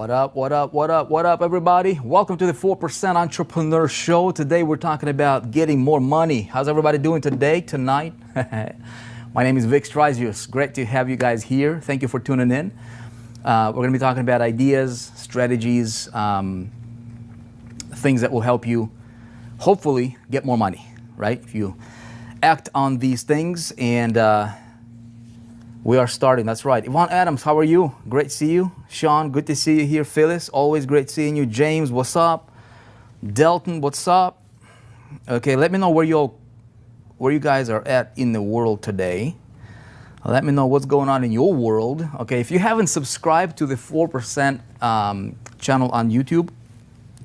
What up, what up, what up, what up, everybody? Welcome to the 4% Entrepreneur Show. Today we're talking about getting more money. How's everybody doing today, tonight? My name is Vic Strazius. Great to have you guys here. Thank you for tuning in. We're going to be talking about ideas, strategies, things that will help you hopefully get more money, right? If you act on these things, and we are starting. That's right. Yvonne Adams, how are you? Great to see you. Sean, good to see you here. Phyllis, always great seeing you. James, what's up? Delton, what's up? Okay, let me know where you guys are at in the world today. Let me know what's going on in your world. Okay, if you haven't subscribed to the 4% channel on YouTube,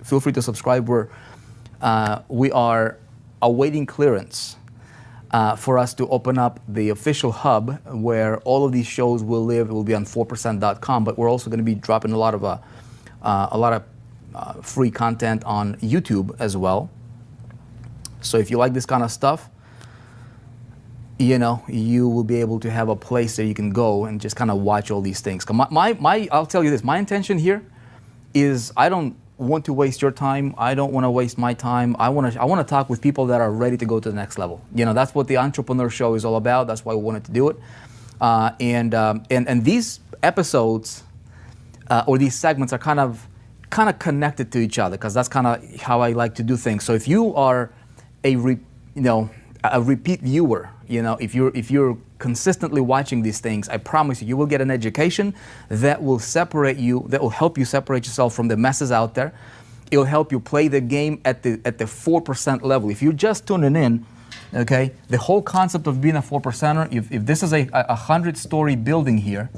feel free to subscribe. We are awaiting clearance for us to open up the official hub where all of these shows will live. It will be on 4%.com, but we're also going to be dropping a lot of free content on YouTube as well. So if you like this kind of stuff, you know, you will be able to have a place that you can go and just kind of watch all these things. I'll tell you this, my intention here is I don't want to waste your time. I don't want to waste my time. I want to talk with people that are ready to go to the next level. You know, that's what the Entrepreneur Show is all about. That's why we wanted to do it. And these episodes or these segments are kind of connected to each other, because that's kind of how I like to do things. So if you are a repeat viewer, you know, if you're consistently watching these things, I promise you will get an education that will separate you, that will help you separate yourself from the messes out there. It'll help you play the game at the 4% level. If you're just tuning in, okay, the whole concept of being a 4%er, if this is a 100-story building here,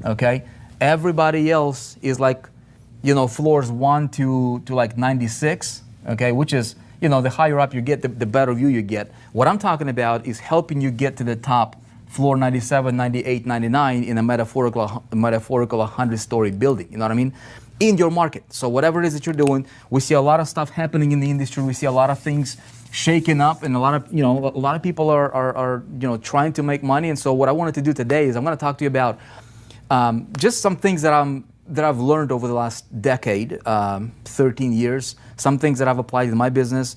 okay, everybody else is like, you know, floors 1 to like 96, okay, which is, you know, the higher up you get, the better view you get. What I'm talking about is helping you get to the top, floor 97, 98, 99 in a metaphorical 100-story building, you know what I mean, in your market. So whatever it is that you're doing, we see a lot of stuff happening in the industry. We see a lot of things shaking up, and a lot of people are trying to make money. And so what I wanted to do today is I'm going to talk to you about just some things that I've learned over the last decade, 13 years, some things that I've applied in my business,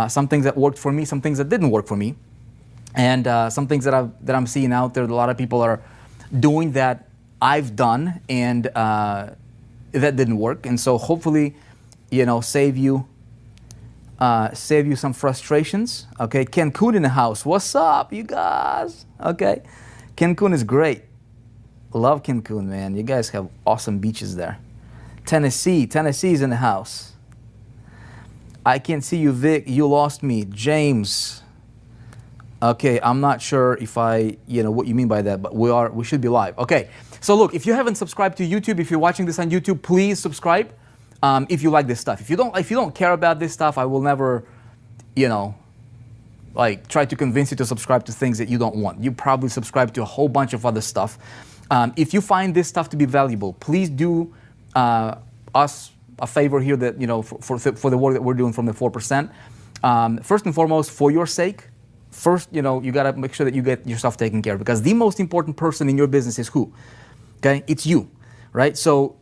some things that worked for me, some things that didn't work for me, and some things that I'm seeing out there that a lot of people are doing that I've done, and that didn't work. And so hopefully, you know, save you some frustrations. Okay, Cancun in the house. What's up, you guys? Okay, Cancun is great. Love Cancun, man. You guys have awesome beaches there. Tennessee's in the house. I can't see you, Vic. You lost me. James. Okay, I'm not sure if what you mean by that, but we should be live. Okay, so look, if you haven't subscribed to YouTube, if you're watching this on YouTube, please subscribe. If you like this stuff. If you don't care about this stuff, I will never, try to convince you to subscribe to things that you don't want. You probably subscribe to a whole bunch of other stuff. If you find this stuff to be valuable, please do us a favor here, that for the work that we're doing from the 4%. First and foremost, for your sake, you got to make sure that you get yourself taken care of, because the most important person in your business is who? Okay, it's you, right? So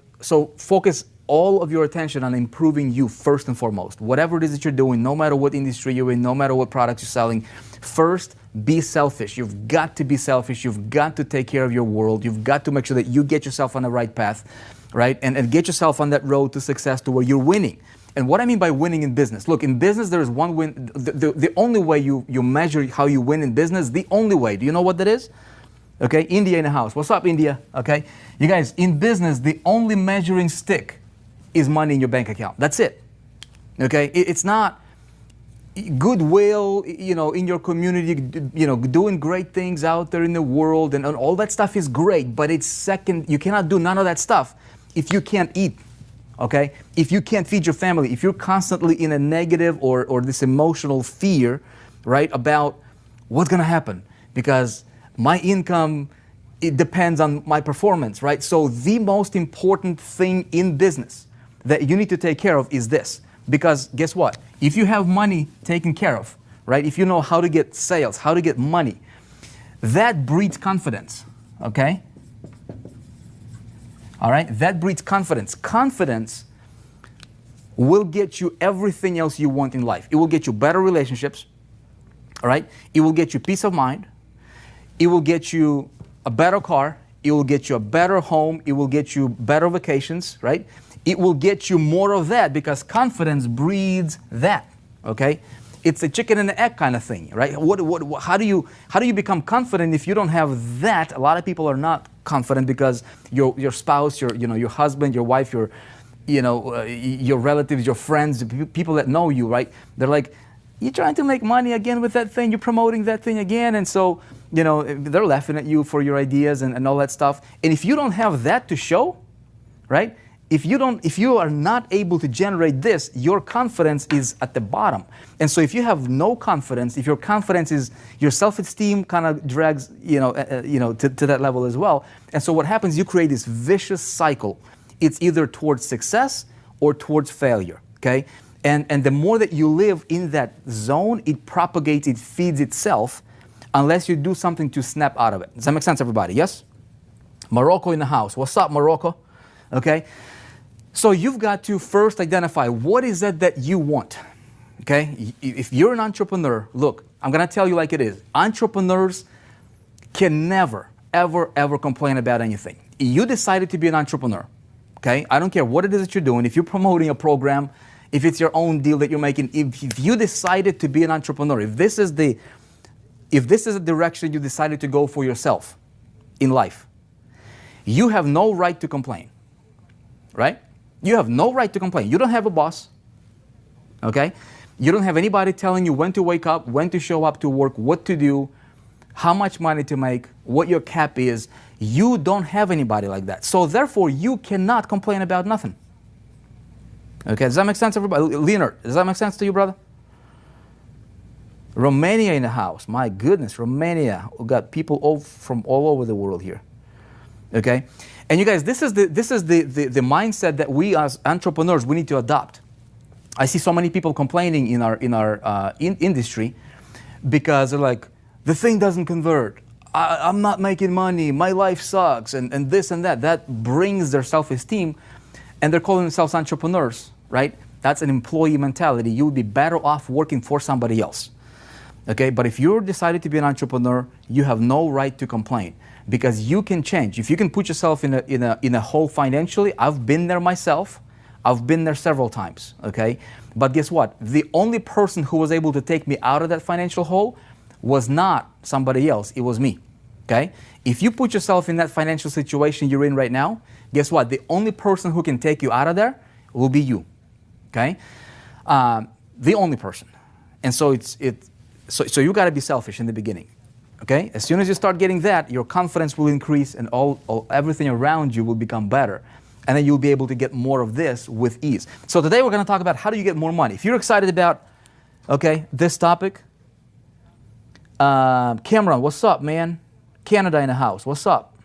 focus all of your attention on improving you first and foremost. Whatever it is that you're doing, no matter what industry you're in, no matter what products you're selling, first, be selfish. You've got to be selfish. You've got to take care of your world. You've got to make sure that you get yourself on the right path, right? And get yourself on that road to success, to where you're winning. And what I mean by winning in business, look, in business there is one win. The only way you measure how you win in business, the only way, do you know what that is? Okay, India in the house. What's up, India? Okay, you guys, in business, the only measuring stick is money in your bank account. That's it. Okay, it's not goodwill, in your community, doing great things out there in the world, and all that stuff is great, but it's second. You cannot do none of that stuff if you can't eat. Okay, if you can't feed your family, if you're constantly in a negative or this emotional fear, right, about what's gonna happen, because my income, it depends on my performance, right? So the most important thing in business that you need to take care of is this, because guess what? If you have money taken care of, right? If you know how to get sales, how to get money, that breeds confidence, okay? All right, that breeds confidence. Confidence will get you everything else you want in life. It will get you better relationships. All right, it will get you peace of mind. It will get you a better car. It will get you a better home. It will get you better vacations, right? It will get you more of that because confidence breeds that, okay? It's a chicken and the egg kind of thing, right? How do you become confident if you don't have that? A lot of people are not confident because your spouse, your husband, your wife, your relatives, your friends, people that know you, right? They're like, you're trying to make money again with that thing. You're promoting that thing again. And so, they're laughing at you for your ideas and all that stuff. And if you don't have that to show, right? If you are not able to generate this, your confidence is at the bottom. And so if you have no confidence, if your confidence is, your self-esteem kind of drags, to that level as well. And so what happens, you create this vicious cycle. It's either towards success or towards failure, okay? And the more that you live in that zone, it propagates, it feeds itself, unless you do something to snap out of it. Does that make sense, everybody? Yes? Morocco in the house. What's up, Morocco? Okay? So you've got to first identify what is it that you want, okay? If you're an entrepreneur, look, I'm going to tell you like it is. Entrepreneurs can never, ever, ever complain about anything. You decided to be an entrepreneur, okay? I don't care what it is that you're doing. If you're promoting a program, if it's your own deal that you're making, if you decided to be an entrepreneur, if this is the direction you decided to go for yourself in life, you have no right to complain, right? You have no right to complain. You don't have a boss, okay? You don't have anybody telling you when to wake up, when to show up to work, what to do, how much money to make, what your cap is. You don't have anybody like that. So therefore, you cannot complain about nothing. Okay, does that make sense, everybody? Leonard, does that make sense to you, brother? Romania in the house. My goodness, Romania. We've got people from all over the world here. Okay? And you guys, this is the mindset that we as entrepreneurs, we need to adopt. I see so many people complaining in our industry because they're like, the thing doesn't convert. I'm not making money. My life sucks. And this and that. That brings their self-esteem. And they're calling themselves entrepreneurs, right? That's an employee mentality. You would be better off working for somebody else. Okay? But if you're decided to be an entrepreneur, you have no right to complain. Because you can change. If you can put yourself in a hole financially, I've been there myself. I've been there several times, okay? But guess what? The only person who was able to take me out of that financial hole was not somebody else. It was me, okay? If you put yourself in that financial situation you're in right now, guess what? The only person who can take you out of there will be you, okay? The only person. And so so you got to be selfish in the beginning. Okay? As soon as you start getting that, your confidence will increase and everything around you will become better. And then you'll be able to get more of this with ease. So today we're going to talk about how do you get more money. If you're excited about, okay, this topic, Cameron, what's up, man? Canada in the house, what's up?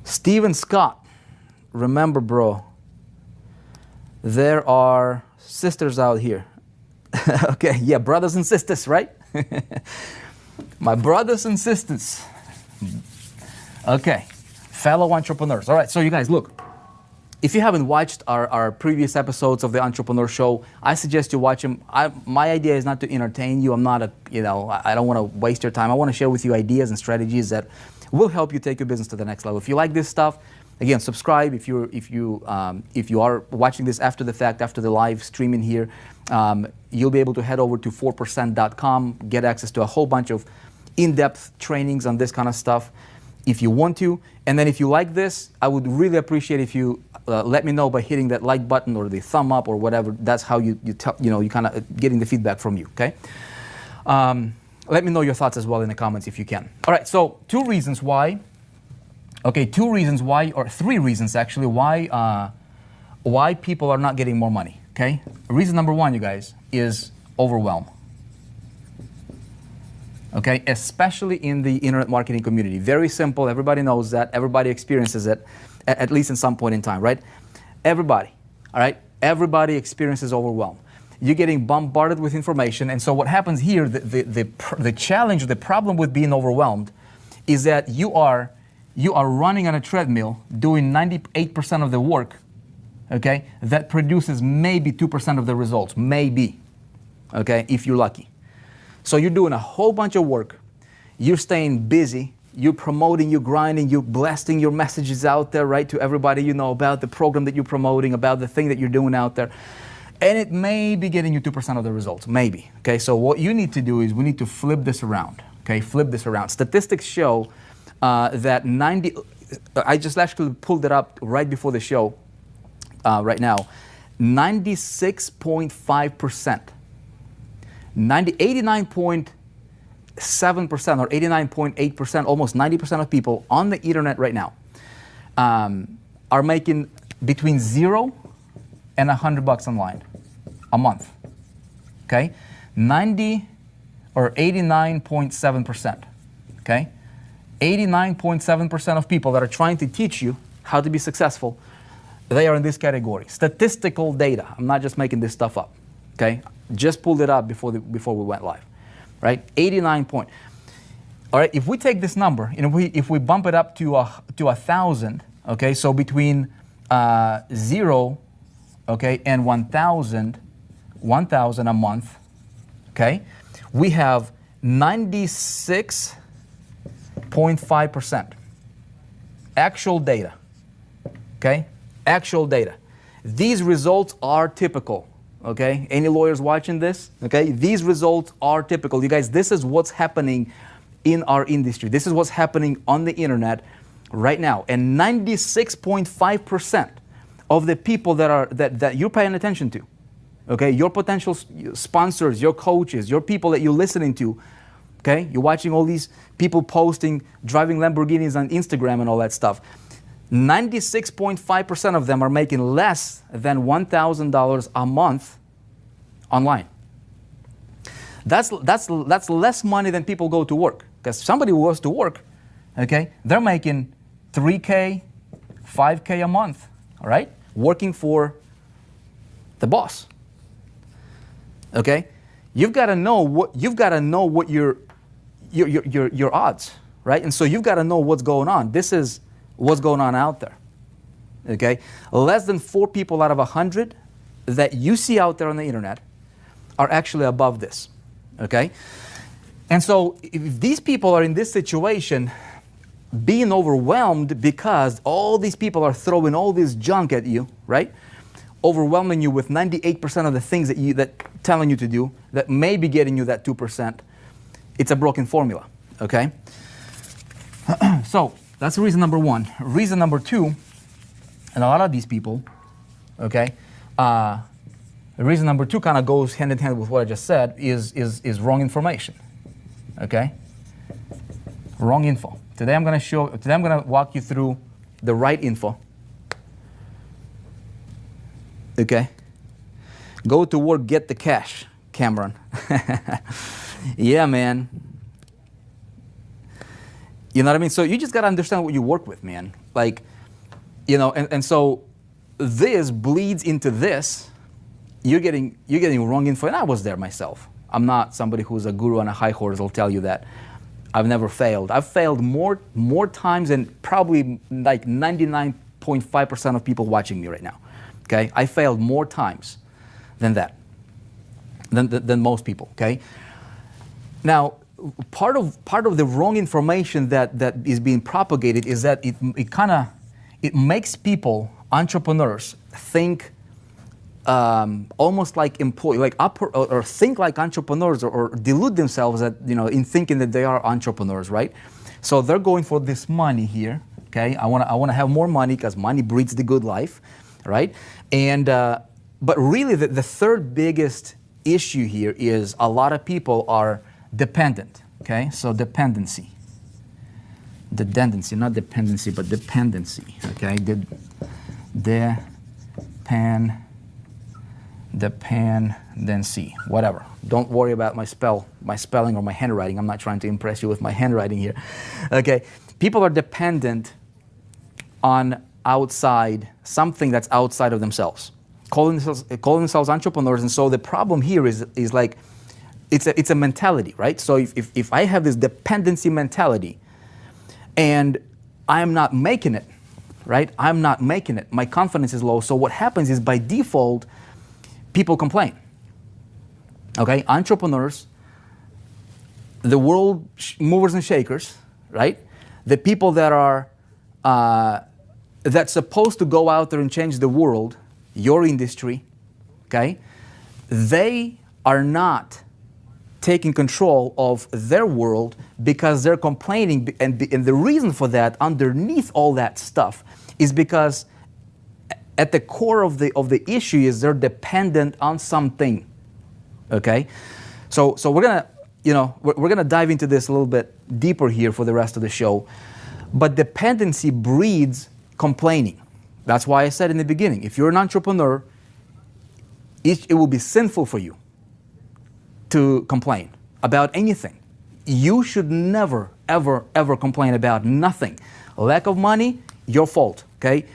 Steven Scott, remember, bro, there are sisters out here. Okay, yeah, brothers and sisters, right? My brothers and sisters. Okay, fellow entrepreneurs. All right, so you guys, look, if you haven't watched our previous episodes of the Entrepreneur Show, I suggest you watch them. My idea is not to entertain you. I'm not I don't want to waste your time. I want to share with you ideas and strategies that will help you take your business to the next level. If you like this stuff, again, subscribe. If you are watching this after the fact, after the live streaming here, you'll be able to head over to 4%.com, get access to a whole bunch of in-depth trainings on this kind of stuff if you want to. And then if you like this, I would really appreciate if you let me know by hitting that like button or the thumb up or whatever. That's how you kind of getting the feedback from you, okay? Let me know your thoughts as well in the comments if you can. All right, so three reasons why, or 3 reasons actually, why people are not getting more money, okay? Reason number 1, you guys, is overwhelm. Okay, especially in the internet marketing community. Very simple, everybody knows that, everybody experiences it, at least in some point in time, right? Everybody, all right? Everybody experiences overwhelm. You're getting bombarded with information, and so what happens here, the challenge, the problem with being overwhelmed is that you are you are running on a treadmill doing 98% of the work, okay, that produces maybe 2% of the results, maybe, okay, if you're lucky. So you're doing a whole bunch of work, you're staying busy, you're promoting, you're grinding, you're blasting your messages out there, right, to everybody you know about the program that you're promoting, about the thing that you're doing out there. And it may be getting you 2% of the results, maybe, okay? So what you need to do is we need to flip this around, okay? Flip this around. Statistics show that I just actually pulled it up right before the show, right now, 96.5%, 89.7% or 89.8%, almost 90% of people on the internet right now are making between 0 and $100 online a month, okay? 90 or 89.7%, okay? 89.7% of people that are trying to teach you how to be successful, they are in this category. Statistical data. I'm not just making this stuff up, okay? Just pulled it up before we went live, right? 89 point. All right, if we take this number and if we bump it up to 1,000, okay, so between 0, okay, and 1,000 a month, okay, we have 96.5% actual data, okay, actual data. These results are typical, okay? Any lawyers watching this, okay? These results are typical. You guys, this is what's happening in our industry. This is what's happening on the internet right now. And 96.5% of the people that you're paying attention to, okay? Your potential sponsors, your coaches, your people that you're listening to, okay? You're watching all these people posting, driving Lamborghinis on Instagram and all that stuff. 96.5% of them are making less than $1,000 a month online. That's less money than people go to work. Because somebody who goes to work, okay, they're making $3K, $5K a month, all right, working for the boss. Okay, you've got to know what your odds, right? And so you've got to know what's going on. This is what's going on out there. Okay, less than 4 people out of 100 that you see out there on the internet are actually above this. Okay, and so if these people are in this situation, being overwhelmed because all these people are throwing all this junk at you, right? Overwhelming you with 98% of the things that telling you to do that may be getting you that 2%. It's a broken formula, okay? So that's reason number 1. Reason number 2, and a lot of these people, okay, reason number 2 kind of goes hand in hand with what I just said, is wrong information, okay? Wrong info. Today I'm going to walk you through the right info. Okay? Go to work, get the cash, Cameron. Yeah, man. You know what I mean? So you just got to understand what you work with, man. Like, you know, and so this bleeds into this. You're getting wrong info, and I was there myself. I'm not somebody who's a guru on a high horse. I'll tell you that. I've never failed. I've failed more times than probably like 99.5% of people watching me right now. Okay, I failed more times than that, than most people. Okay, now part of the wrong information that is being propagated is that it makes people, entrepreneurs, think almost like or think like entrepreneurs, or delude themselves that, you know, in thinking that they are entrepreneurs, right? So they're going for this money here. Okay, I want to have more money because money breeds the good life, right? And but really the third biggest issue here is a lot of people are dependent. Okay, so dependency, not dependency, but dependency. Okay, dependency, whatever. Don't worry about my spelling or my handwriting. I'm not trying to impress you with my handwriting here. Okay, people are dependent on something that's outside of themselves, calling themselves entrepreneurs. And so the problem here is like, it's a mentality, right? So if I have this dependency mentality, and I am not making it, right? I'm not making it. My confidence is low. So what happens is by default, people complain. Okay, entrepreneurs, the world movers and shakers, right? The people that are that's supposed to go out there and change the world, your industry, okay? They are not taking control of their world because they're complaining, and the reason for that, underneath all that stuff, is because at the core of the issue is they're dependent on something. Okay, so we're gonna we're gonna dive into this a little bit deeper here for the rest of the show. But dependency breeds complaining. That's why I said in the beginning, if you're an entrepreneur, it will be sinful for you to complain about anything. You should never, ever, ever complain about nothing. Lack of money, your fault. Okay,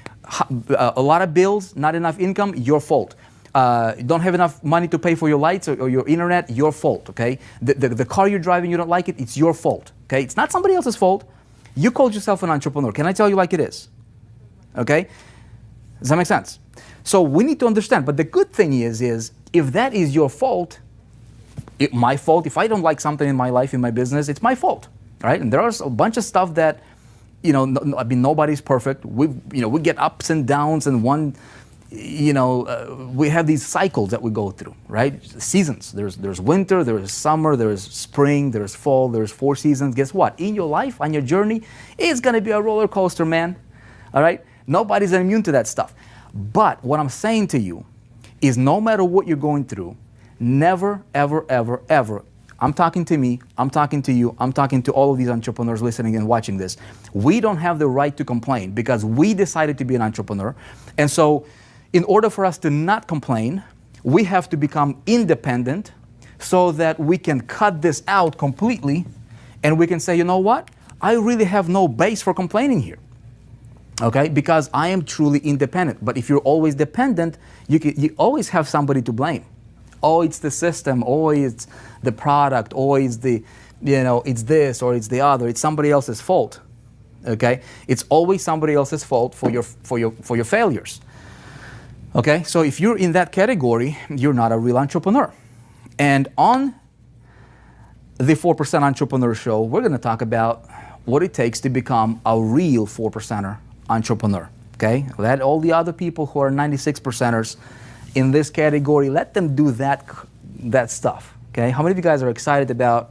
a lot of bills, not enough income, your fault. You don't have enough money to pay for your lights or your internet, your fault, okay? The car you're driving, you don't like it, it's your fault, okay? It's not somebody else's fault. You called yourself an entrepreneur. Can I tell you like it is? Okay? Does that make sense? So we need to understand, but the good thing is if that is your fault, my fault, if I don't like something in my life, in my business, it's my fault, right? And there are a bunch of stuff that, nobody's perfect. We get ups and downs, and we have these cycles that we go through, right? Seasons. There's winter, there's summer, there's spring, there's fall, there's 4 seasons. Guess what? In your life, on your journey, it's going to be a roller coaster, man. All right? Nobody's immune to that stuff. But what I'm saying to you is no matter what you're going through, never, ever, ever, ever, I'm talking to me, I'm talking to you, I'm talking to all of these entrepreneurs listening and watching this. We don't have the right to complain because we decided to be an entrepreneur. And so in order for us to not complain, we have to become independent so that we can cut this out completely and we can say, you know what? I really have no base for complaining here, okay? Because I am truly independent. But if you're always dependent, you always have somebody to blame. Oh, it's the system. Oh, it's the product. Oh, it's it's this or it's the other. It's somebody else's fault, okay? It's always somebody else's fault for your failures. Okay, so if you're in that category, you're not a real entrepreneur. And on the 4% Entrepreneur Show, we're going to talk about what it takes to become a real 4%er entrepreneur. Okay, let all the other people who are 96%ers in this category, let them do that stuff. Okay, how many of you guys are excited about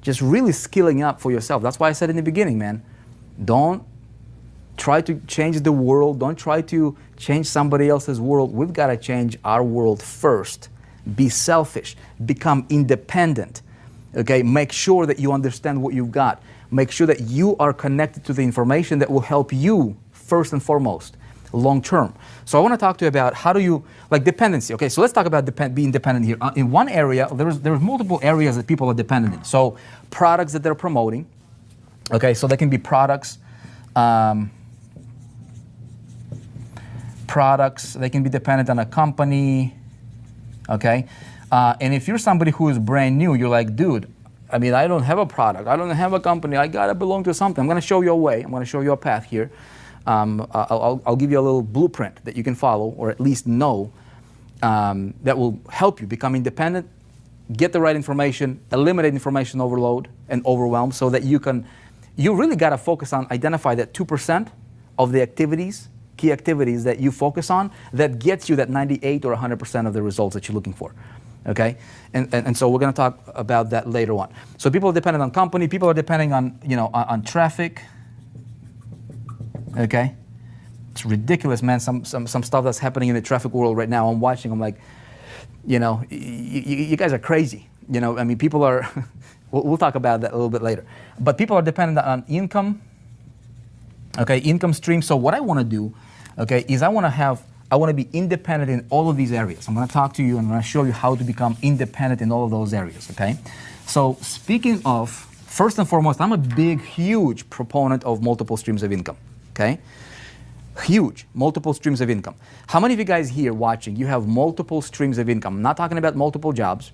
just really skilling up for yourself? That's why I said in the beginning, man, don't try to change the world. Don't try to change somebody else's world. We've got to change our world first. Be selfish. Become independent. Okay? Make sure that you understand what you've got. Make sure that you are connected to the information that will help you first and foremost, long term. So I want to talk to you about how do you, like dependency. Okay, so let's talk about being dependent here. In one area, there's multiple areas that people are dependent in. So products that they're promoting. Okay, so they can be products. They can be dependent on a company, okay? And if you're somebody who is brand new, you're like, dude, I mean, I don't have a product. I don't have a company. I got to belong to something. I'm going to show you a way. I'm going to show you a path here. I'll give you a little blueprint that you can follow or at least know that will help you become independent, get the right information, eliminate information overload and overwhelm so that you really got to focus on, identify that 2% of the activities, key activities that you focus on that gets you that 98 or 100% of the results that you're looking for, okay? And so we're going to talk about that later on. So people are dependent on company, people are depending on, on traffic, okay? It's ridiculous, man, some stuff that's happening in the traffic world right now. I'm watching, I'm like, you guys are crazy. I mean, people are, we'll talk about that a little bit later. But people are dependent on income, okay, income stream. So what I want to do, okay, is I want to be independent in all of these areas. I'm going to talk to you and I'm going to show you how to become independent in all of those areas, okay? So speaking of, first and foremost, I'm a huge proponent of multiple streams of income, okay? Huge, multiple streams of income. How many of you guys here watching, you have multiple streams of income? I'm not talking about multiple jobs.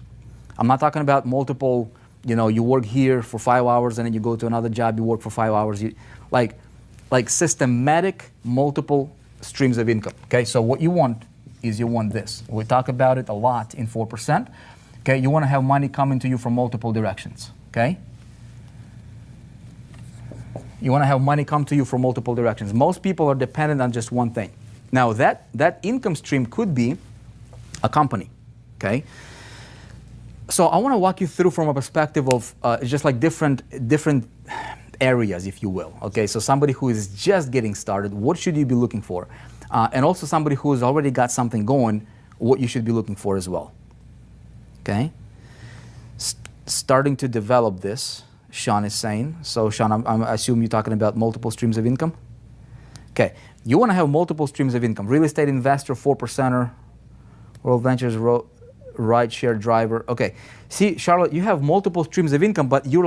I'm not talking about multiple, you work here for 5 hours and then you go to another job, you work for 5 hours. like systematic multiple streams of income. Okay, so what you want is you want this. We talk about it a lot in 4%. Okay, you want to have money coming to you from multiple directions. Okay, you want to have money come to you from multiple directions. Most people are dependent on just one thing. Now that income stream could be a company. Okay, so I want to walk you through from a perspective of just like different areas, if you will. Okay, so somebody who is just getting started, what should you be looking for? And also somebody who has already got something going, what you should be looking for as well. Okay, starting to develop this, Sean is saying. So Sean, I assume you're talking about multiple streams of income? Okay, you want to have multiple streams of income. Real estate investor, 4%er, World Ventures, ride share driver. Okay, see, Charlotte, you have multiple streams of income, but you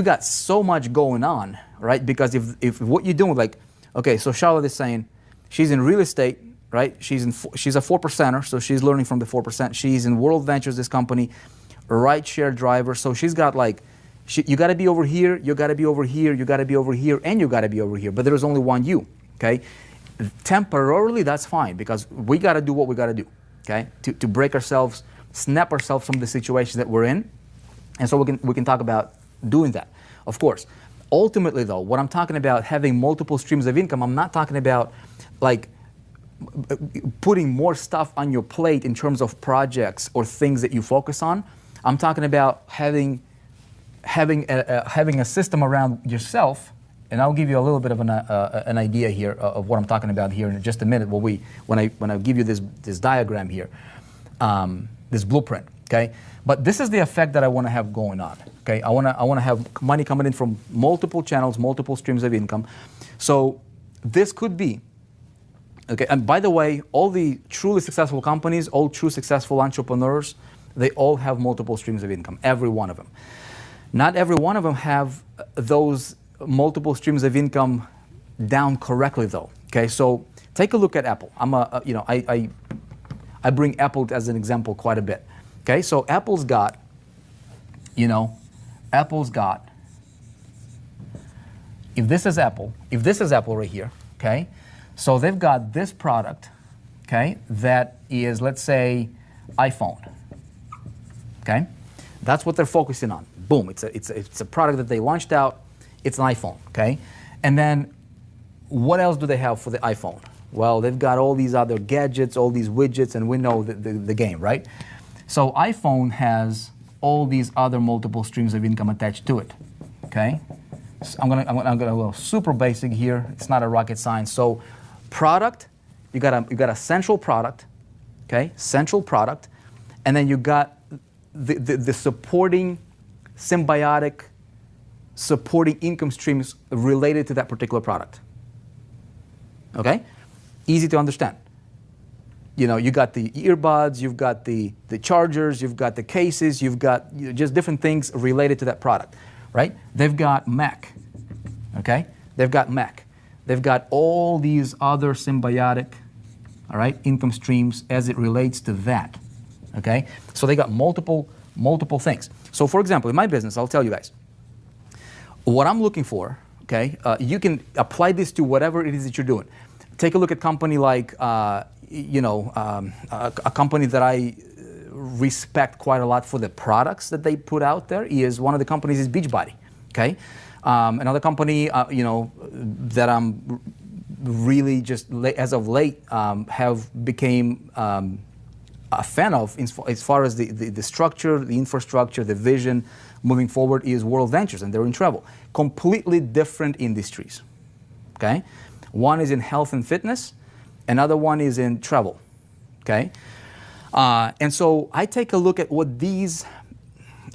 got so much going on, right? Because if what you're doing, like, okay, so Charlotte is saying she's in real estate, right? She's a 4%er, so she's learning from the 4%. She's in World Ventures, this company, ride share driver. So she's got like, you got to be over here, you got to be over here, you got to be over here, and you got to be over here. But there is only one you, okay? Temporarily, that's fine, because we got to do what we got to do, okay? To break ourselves, snap ourselves from the situation that we're in. And so we can talk about doing that, of course. Ultimately, though, what I'm talking about having multiple streams of income, I'm not talking about like putting more stuff on your plate in terms of projects or things that you focus on. I'm talking about having a system around yourself, and I'll give you a little bit of an idea here of what I'm talking about here in just a minute. When I give you this diagram here, this blueprint, okay? But this is the effect that I want to have going on. Okay, I want to have money coming in from multiple channels, multiple streams of income. So this could be, okay. And by the way, all the truly successful companies, all true successful entrepreneurs, they all have multiple streams of income. Every one of them. Not every one of them have those multiple streams of income down correctly, though. Okay, so take a look at Apple. I bring Apple as an example quite a bit. Okay, so Apple's got, if this is Apple right here, okay, so they've got this product, okay, that is, let's say, iPhone, okay, that's what they're focusing on. Boom, it's a product that they launched out, it's an iPhone, okay, and then what else do they have for the iPhone? Well, they've got all these other gadgets, all these widgets, and we know the game, right? So iPhone has all these other multiple streams of income attached to it, okay? So I'm gonna go super basic here. It's not a rocket science. So product, you got a central product, okay? Central product, and then you got the supporting, symbiotic, supporting income streams related to that particular product, okay? Easy to understand. You got the earbuds, you've got the chargers, you've got the cases, you've got just different things related to that product, right? They've got Mac, okay? They've got Mac. They've got all these other symbiotic, all right, income streams as it relates to that, okay? So they got multiple things. So for example, in my business, I'll tell you guys, what I'm looking for, okay? You can apply this to whatever it is that you're doing. Take a look at a company like, a company that I respect quite a lot for the products that they put out there is one of the companies is Beachbody, okay? Another company, that I'm really just as of late have became a fan of as far as the structure, the infrastructure, the vision moving forward is World Ventures, and they're in travel. Completely different industries, okay? One is in health and fitness, another one is in travel, okay? And so I take a look at what these,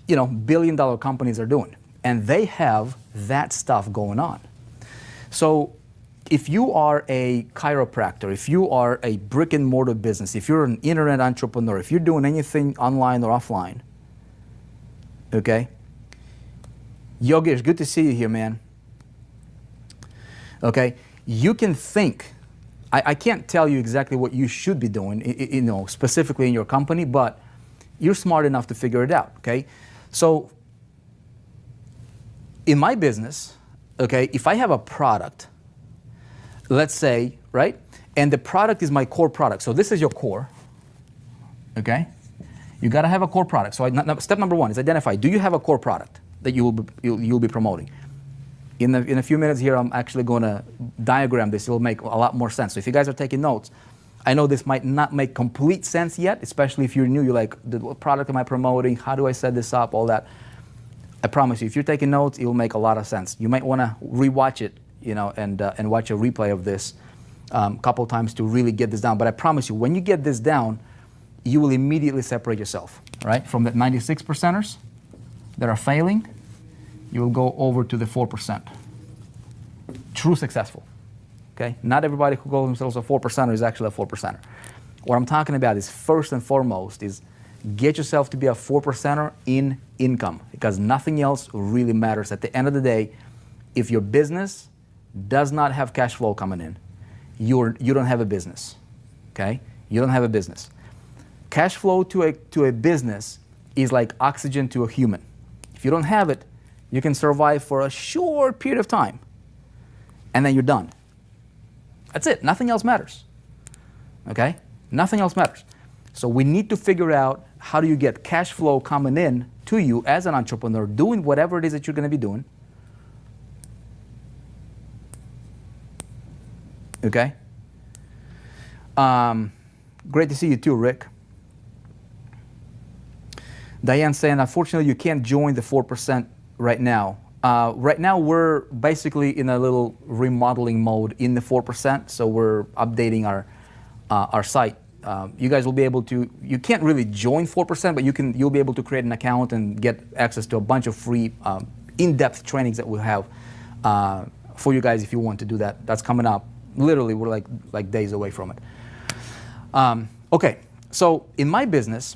billion-dollar companies are doing, and they have that stuff going on. So if you are a chiropractor, if you are a brick-and-mortar business, if you're an internet entrepreneur, if you're doing anything online or offline, okay? Yogesh, good to see you here, man. Okay, you can think, I can't tell you exactly what you should be doing, specifically in your company, but you're smart enough to figure it out, okay? So in my business, okay, if I have a product, let's say, right, and the product is my core product. So this is your core, okay? You got to have a core product. So step number one is identify, do you have a core product that you'll be promoting? In a few minutes here, I'm actually going to diagram this. It'll make a lot more sense. So if you guys are taking notes, I know this might not make complete sense yet, especially if you're new. You're like, what product am I promoting? How do I set this up? All that. I promise you, if you're taking notes, it will make a lot of sense. You might want to rewatch it, you know, and watch a replay of this a couple times to really get this down. But I promise you, when you get this down, you will immediately separate yourself, right? From the 96%ers that are failing, you will go over to the 4%. True successful, okay? Not everybody who calls themselves a 4%er is actually a 4%er. What I'm talking about is first and foremost is get yourself to be a 4%er in income, because nothing else really matters. At the end of the day, if your business does not have cash flow coming in, you don't have a business, okay? You don't have a business. Cash flow to a business is like oxygen to a human. If you don't have it, you can survive for a short period of time, and then you're done. That's it. Nothing else matters, okay? Nothing else matters. So we need to figure out how do you get cash flow coming in to you as an entrepreneur, doing whatever it is that you're going to be doing, okay? Great to see you too, Rick. Diane saying, unfortunately, you can't join the 4% right now. Right now, we're basically in a little remodeling mode in the 4%, so we're updating our site. You guys will be able to, you can't really join 4%, but you'll be able to create an account and get access to a bunch of free in-depth trainings that we'll have for you guys if you want to do that. That's coming up. Literally, we're like days away from it. Okay, so in my business,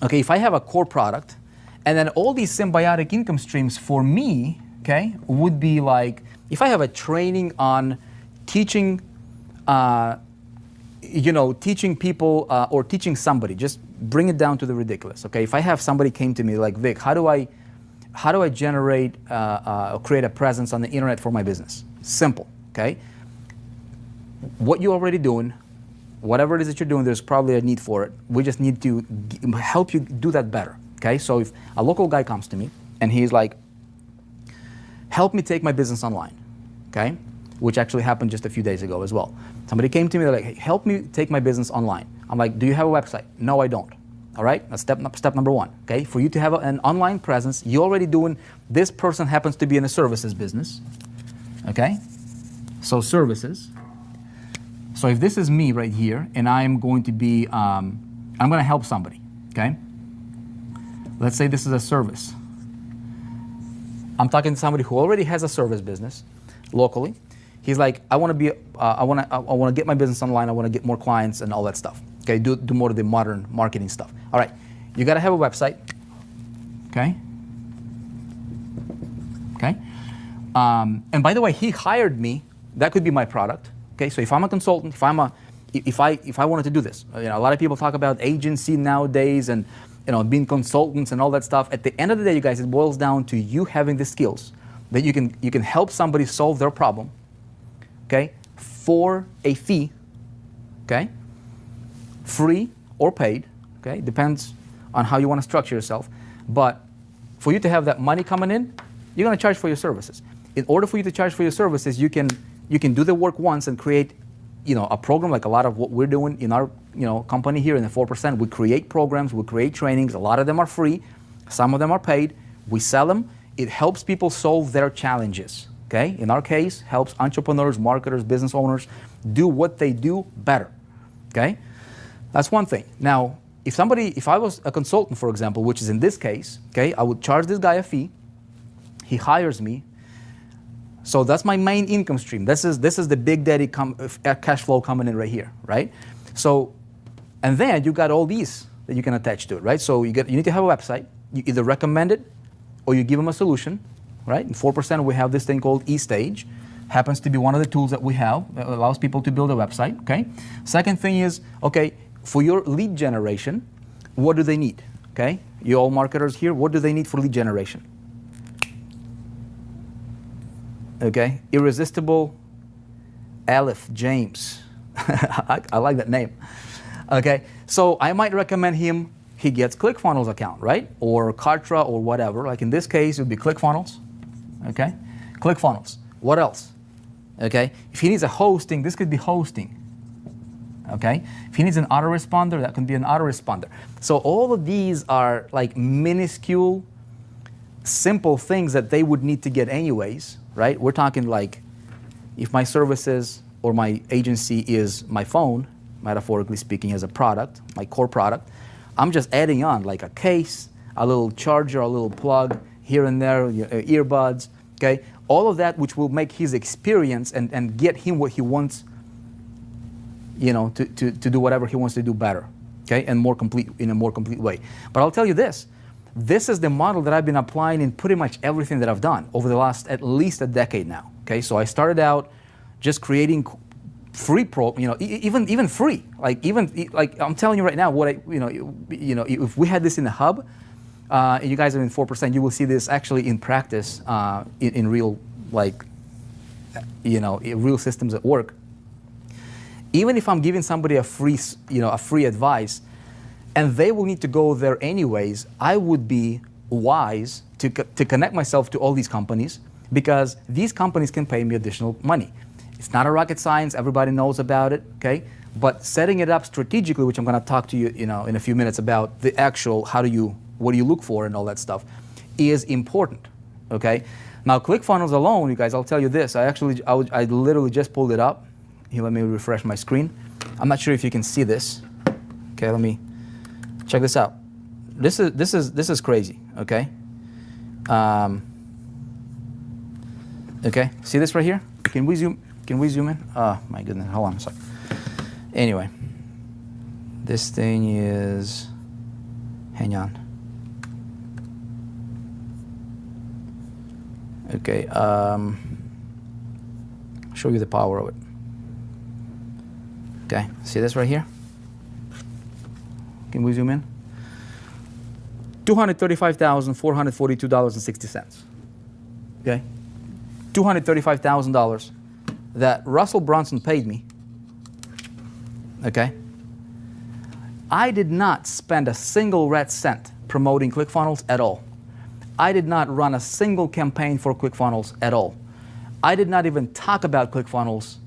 okay, if I have a core product, and then all these symbiotic income streams for me, okay, would be like, if I have a training on teaching, teaching people or teaching somebody, just bring it down to the ridiculous, okay? If I have somebody came to me like, Vic, how do I generate, create a presence on the internet for my business? Simple, okay? What you're already doing, whatever it is that you're doing, there's probably a need for it. We just need to help you do that better, okay? So if a local guy comes to me and he's like, help me take my business online, okay? Which actually happened just a few days ago as well. Somebody came to me, they're like, hey, help me take my business online. I'm like, do you have a website? No, I don't. All right, that's step number one, okay? For you to have an online presence, you're already doing, this person happens to be in a services business, okay? So services. So if this is me right here, and I'm going to be, I'm going to help somebody, okay? Let's say this is a service. I'm talking to somebody who already has a service business locally. He's like, I want to be, I want to get my business online. I want to get more clients and all that stuff. Okay, do more of the modern marketing stuff. All right, you got to have a website. Okay. Okay. And by the way, he hired me. That could be my product. Okay, so if I'm a consultant, if I wanted to do this, you know, a lot of people talk about agency nowadays and, you know, being consultants and all that stuff. At the end of the day, you guys, it boils down to you having the skills that you can help somebody solve their problem, okay, for a fee, okay, free or paid, okay, depends on how you want to structure yourself. But for you to have that money coming in, you're going to charge for your services. In order for you to charge for your services, you can do the work once and create, you know, a program like a lot of what we're doing in our, you know, company here in the 4%. We create programs, we create trainings. A lot of them are free, some of them are paid. We sell them. It helps people solve their challenges. Okay, in our case, helps entrepreneurs, marketers, business owners do what they do better. Okay, that's one thing. Now, if I was a consultant, for example, which is in this case, okay, I would charge this guy a fee. He hires me. So that's my main income stream. This is the big daddy cash flow coming in right here, right? So, and then you got all these that you can attach to it, right? So you need to have a website. You either recommend it or you give them a solution, right? In 4%, we have this thing called eStage. Happens to be one of the tools that we have that allows people to build a website, okay? Second thing is, okay, for your lead generation, what do they need, okay? You all marketers here, what do they need for lead generation? Okay, Irresistible Aleph James. I like that name. Okay, so I might recommend him. He gets ClickFunnels account, right? Or Kartra or whatever. Like in this case, it would be ClickFunnels. Okay, ClickFunnels. What else? Okay, if he needs a hosting, this could be hosting. Okay, if he needs an autoresponder, that can be an autoresponder. So all of these are like minuscule, simple things that they would need to get anyways, right? We're talking like, if my services or my agency is my phone, metaphorically speaking, as a product, my core product, I'm just adding on like a case, a little charger, a little plug here and there, earbuds, okay? All of that which will make his experience and get him what he wants, you know, to do whatever he wants to do better, okay? And more complete, in a more complete way. But I'll tell you this is the model that I've been applying in pretty much everything that I've done over the last at least a decade now, okay? So I started out just creating free even free, like I'm telling you right now, what if we had this in the hub, and you guys are in 4%, you will see this actually in practice, in real, like, real systems at work. Even if I'm giving somebody a free advice, and they will need to go there anyways, I would be wise to connect myself to all these companies, because these companies can pay me additional money. It's not a rocket science, everybody knows about it, okay? But setting it up strategically, which I'm gonna talk to you, in a few minutes about the actual, what do you look for and all that stuff, is important, okay? Now, ClickFunnels alone, you guys, I'll tell you this, I literally just pulled it up. Here, let me refresh my screen. I'm not sure if you can see this. Okay, let me check this out. This is crazy, okay? Okay, see this right here? Can we zoom in? Oh my goodness, hold on a second. Anyway, this thing is, hang on. Okay, show you the power of it. Okay, see this right here? Can we zoom in? $235,442.60. Okay, $235,000 that Russell Brunson paid me. Okay, I did not spend a single red cent promoting ClickFunnels at all. I did not run a single campaign for ClickFunnels at all. I did not even talk about ClickFunnels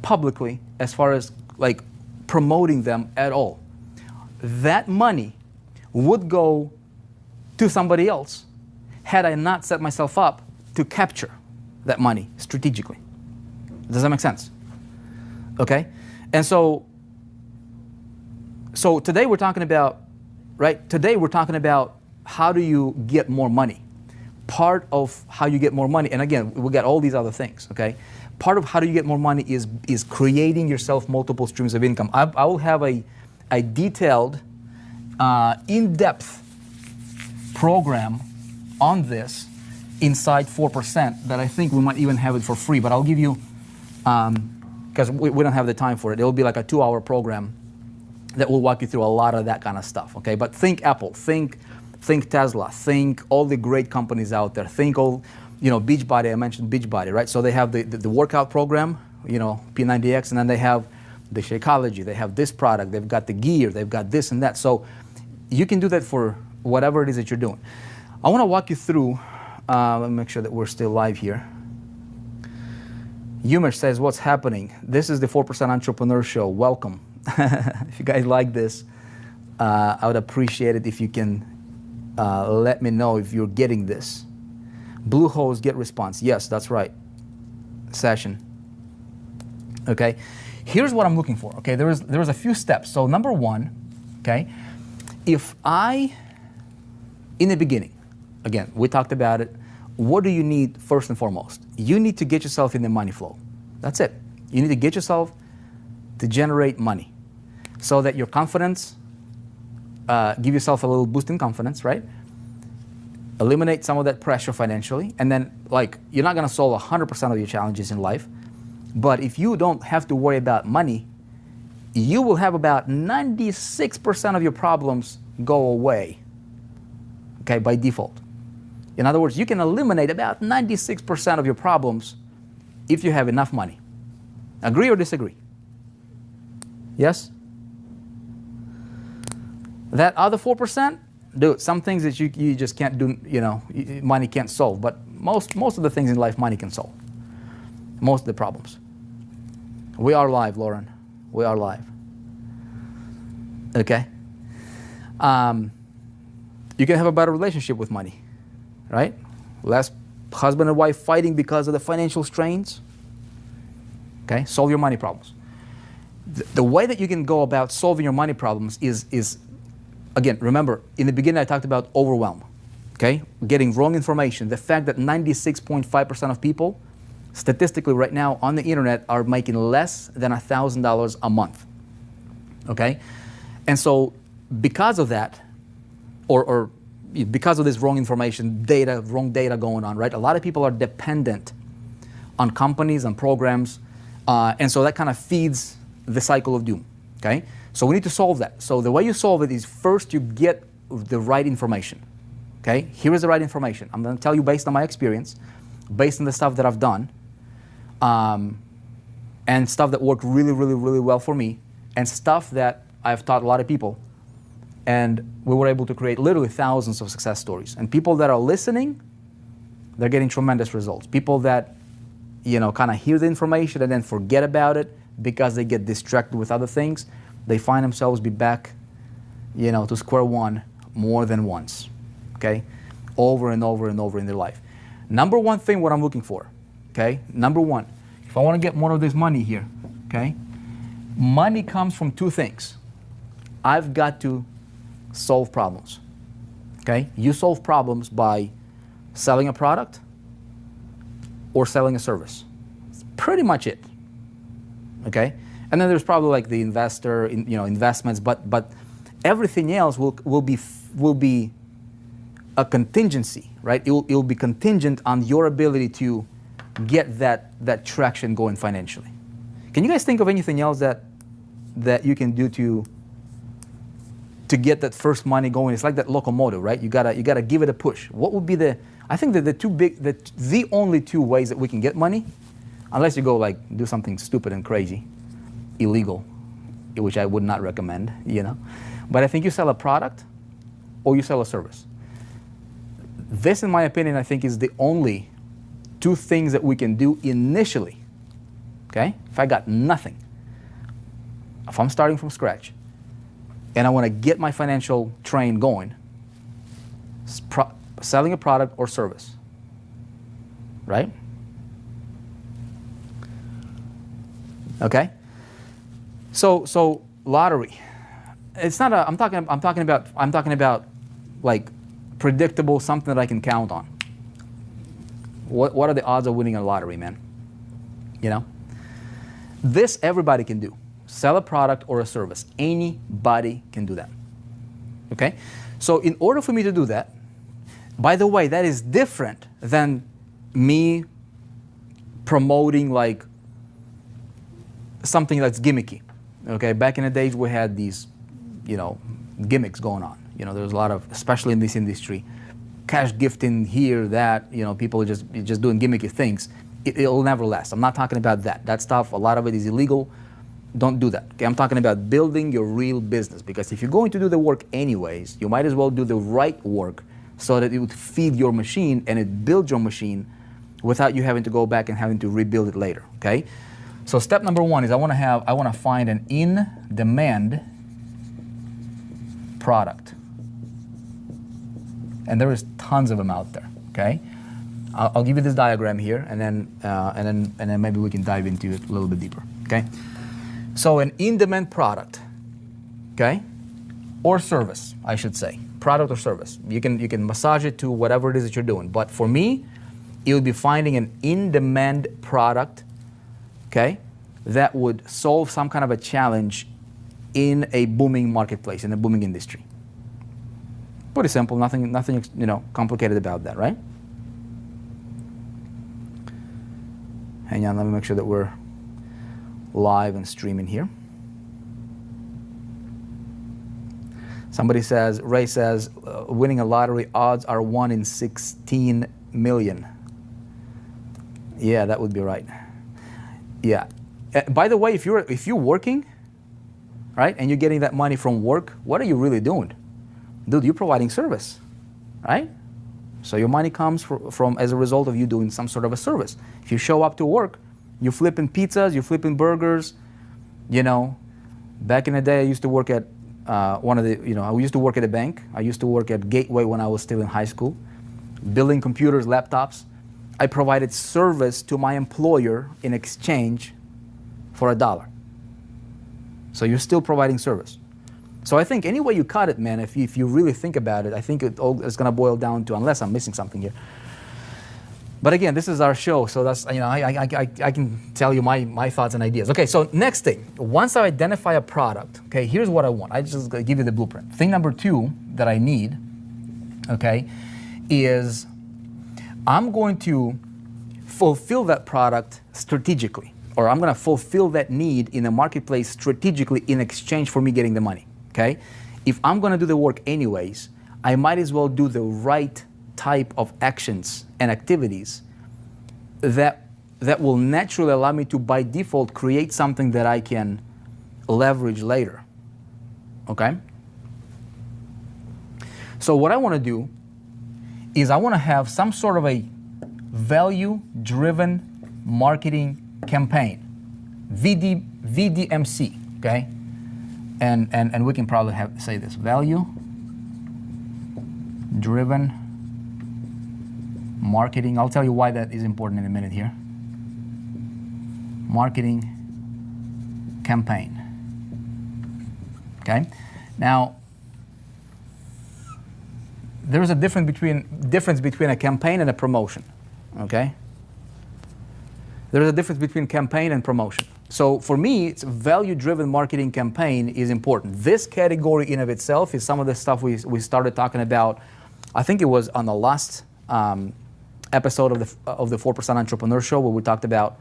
publicly as far as like promoting them at all. That money would go to somebody else had I not set myself up to capture that money strategically. Does that make sense? Okay? And so today we're talking about, right? Today we're talking about how do you get more money. Part of how you get more money, and again, we got all these other things, okay? Part of how do you get more money is creating yourself multiple streams of income. I will have a detailed, in-depth program on this inside 4% that I think we might even have it for free, but I'll give you, because we don't have the time for it. It'll be like a 2-hour program that will walk you through a lot of that kind of stuff, okay? But think Apple, think Tesla, think all the great companies out there, think all, Beachbody, I mentioned Beachbody, right? So they have the workout program, P90X, and then they have the Shakeology, they have this product, they've got the gear, they've got this and that. So you can do that for whatever it is that you're doing. I want to walk you through, let me make sure that we're still live here. Yumesh says, what's happening? This is the 4% Entrepreneur Show. Welcome. If you guys like this, I would appreciate it if you can let me know if you're getting this. Bluehost get response. Yes, that's right. Session. Okay. Here's what I'm looking for. Okay. There was a few steps. So number one, okay, if in the beginning, again, we talked about it. What do you need first and foremost? You need to get yourself in the money flow. That's it. You need to get yourself to generate money so that your confidence, give yourself a little boost in confidence, right? Eliminate some of that pressure financially, and then you're not gonna solve 100% of your challenges in life, but if you don't have to worry about money, you will have about 96% of your problems go away, okay, by default. In other words, you can eliminate about 96% of your problems if you have enough money. Agree or disagree? Yes? That other 4%, dude, some things that you just can't do, money can't solve. But most of the things in life, money can solve. Most of the problems. We are live, Lauren. We are live. Okay? You can have a better relationship with money, right? Less husband and wife fighting because of the financial strains. Okay? Solve your money problems. The way that you can go about solving your money problems is again, remember, in the beginning I talked about overwhelm, okay? Getting wrong information. The fact that 96.5% of people, statistically right now on the internet, are making less than $1,000 a month, okay? And so because of that, or because of this wrong information, wrong data going on, right? A lot of people are dependent on companies and programs, and so that kind of feeds the cycle of doom, okay? So we need to solve that. So the way you solve it is first you get the right information, okay? Here is the right information. I'm going to tell you based on my experience, based on the stuff that I've done, and stuff that worked really, really, really well for me, and stuff that I've taught a lot of people, and we were able to create literally thousands of success stories. And people that are listening, they're getting tremendous results. People that, kind of hear the information and then forget about it because they get distracted with other things, they find themselves be back, to square one more than once, okay? Over and over and over in their life. Number one thing, what I'm looking for, okay? Number one, if I want to get more of this money here, okay? Money comes from two things. I've got to solve problems, okay? You solve problems by selling a product or selling a service. That's pretty much it, okay? And then there's probably like the investor, investments, but everything else will be a contingency, right? It will be contingent on your ability to get that traction going financially. Can you guys think of anything else that you can do to get that first money going? It's like that locomotive, right? You gotta give it a push. What would be I think that the only two ways that we can get money, unless you go like do something stupid and crazy, illegal, which I would not recommend, But I think you sell a product or you sell a service. This, in my opinion, I think is the only two things that we can do initially, okay? If I got nothing, if I'm starting from scratch and I want to get my financial train going, selling a product or service, right? Okay? So lottery. It's not I'm talking about like predictable, something that I can count on. What are the odds of winning a lottery, man? This everybody can do. Sell a product or a service. Anybody can do that. Okay? So in order for me to do that, by the way, that is different than me promoting like something that's gimmicky. Okay, back in the days we had these, gimmicks going on. There's a lot of, especially in this industry, cash gifting here, that, people are just doing gimmicky things. It'll never last. I'm not talking about that. That stuff, a lot of it is illegal. Don't do that. Okay, I'm talking about building your real business, because if you're going to do the work anyways, you might as well do the right work so that it would feed your machine and it builds your machine without you having to go back and having to rebuild it later. Okay. So step number one is I want to find an in-demand product, and there is tons of them out there. Okay, I'll give you this diagram here, and then maybe we can dive into it a little bit deeper. Okay, so an in-demand product, okay, or service, I should say, product or service. You can massage it to whatever it is that you're doing, but for me, it would be finding an in-demand product, okay, that would solve some kind of a challenge in a booming marketplace, in a booming industry. Pretty simple, nothing complicated about that, right? Hang on, let me make sure that we're live and streaming here. Somebody says, Ray says, winning a lottery odds are 1 in 16 million. Yeah, that would be right. Yeah. By the way, if you're working, right, and you're getting that money from work, what are you really doing? Dude, you're providing service, right? So your money comes from as a result of you doing some sort of a service. If you show up to work, you're flipping pizzas, you're flipping burgers. You know, back in the day, I used to work at I used to work at a bank. I used to work at Gateway when I was still in high school, building computers, laptops. I provided service to my employer in exchange for $1. So you're still providing service. So I think any way you cut it, man, if you really think about it, I think it's going to boil down to, unless I'm missing something here. But again, this is our show, so that's, I can tell you my thoughts and ideas. Okay, so next thing, once I identify a product, okay, here's what I want. I just give you the blueprint. Thing number 2 that I need, okay, is I'm going to fulfill that product strategically, or I'm going to fulfill that need in the marketplace strategically in exchange for me getting the money, okay? If I'm going to do the work anyways, I might as well do the right type of actions and activities that will naturally allow me to, by default, create something that I can leverage later, okay? So what I want to do is I want to have some sort of a value-driven marketing campaign, VDMC, okay? And we can probably say this, value-driven marketing. I'll tell you why that is important in a minute here. Marketing campaign. Okay? Now, there is a difference between a campaign and a promotion. Okay? There is a difference between campaign and promotion. So for me, it's value-driven marketing campaign is important. This category in of itself is some of the stuff we started talking about. I think it was on the last episode of the 4% Entrepreneur Show, where we talked about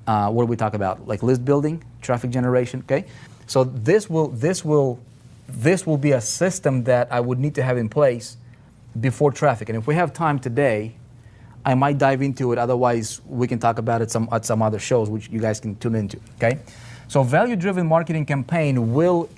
what did we talk about? Like list building, traffic generation. Okay, so this will be a system that I would need to have in place before traffic. And if we have time today, I might dive into it. Otherwise, we can talk about it at some other shows, which you guys can tune into. Okay, so value-driven marketing campaign will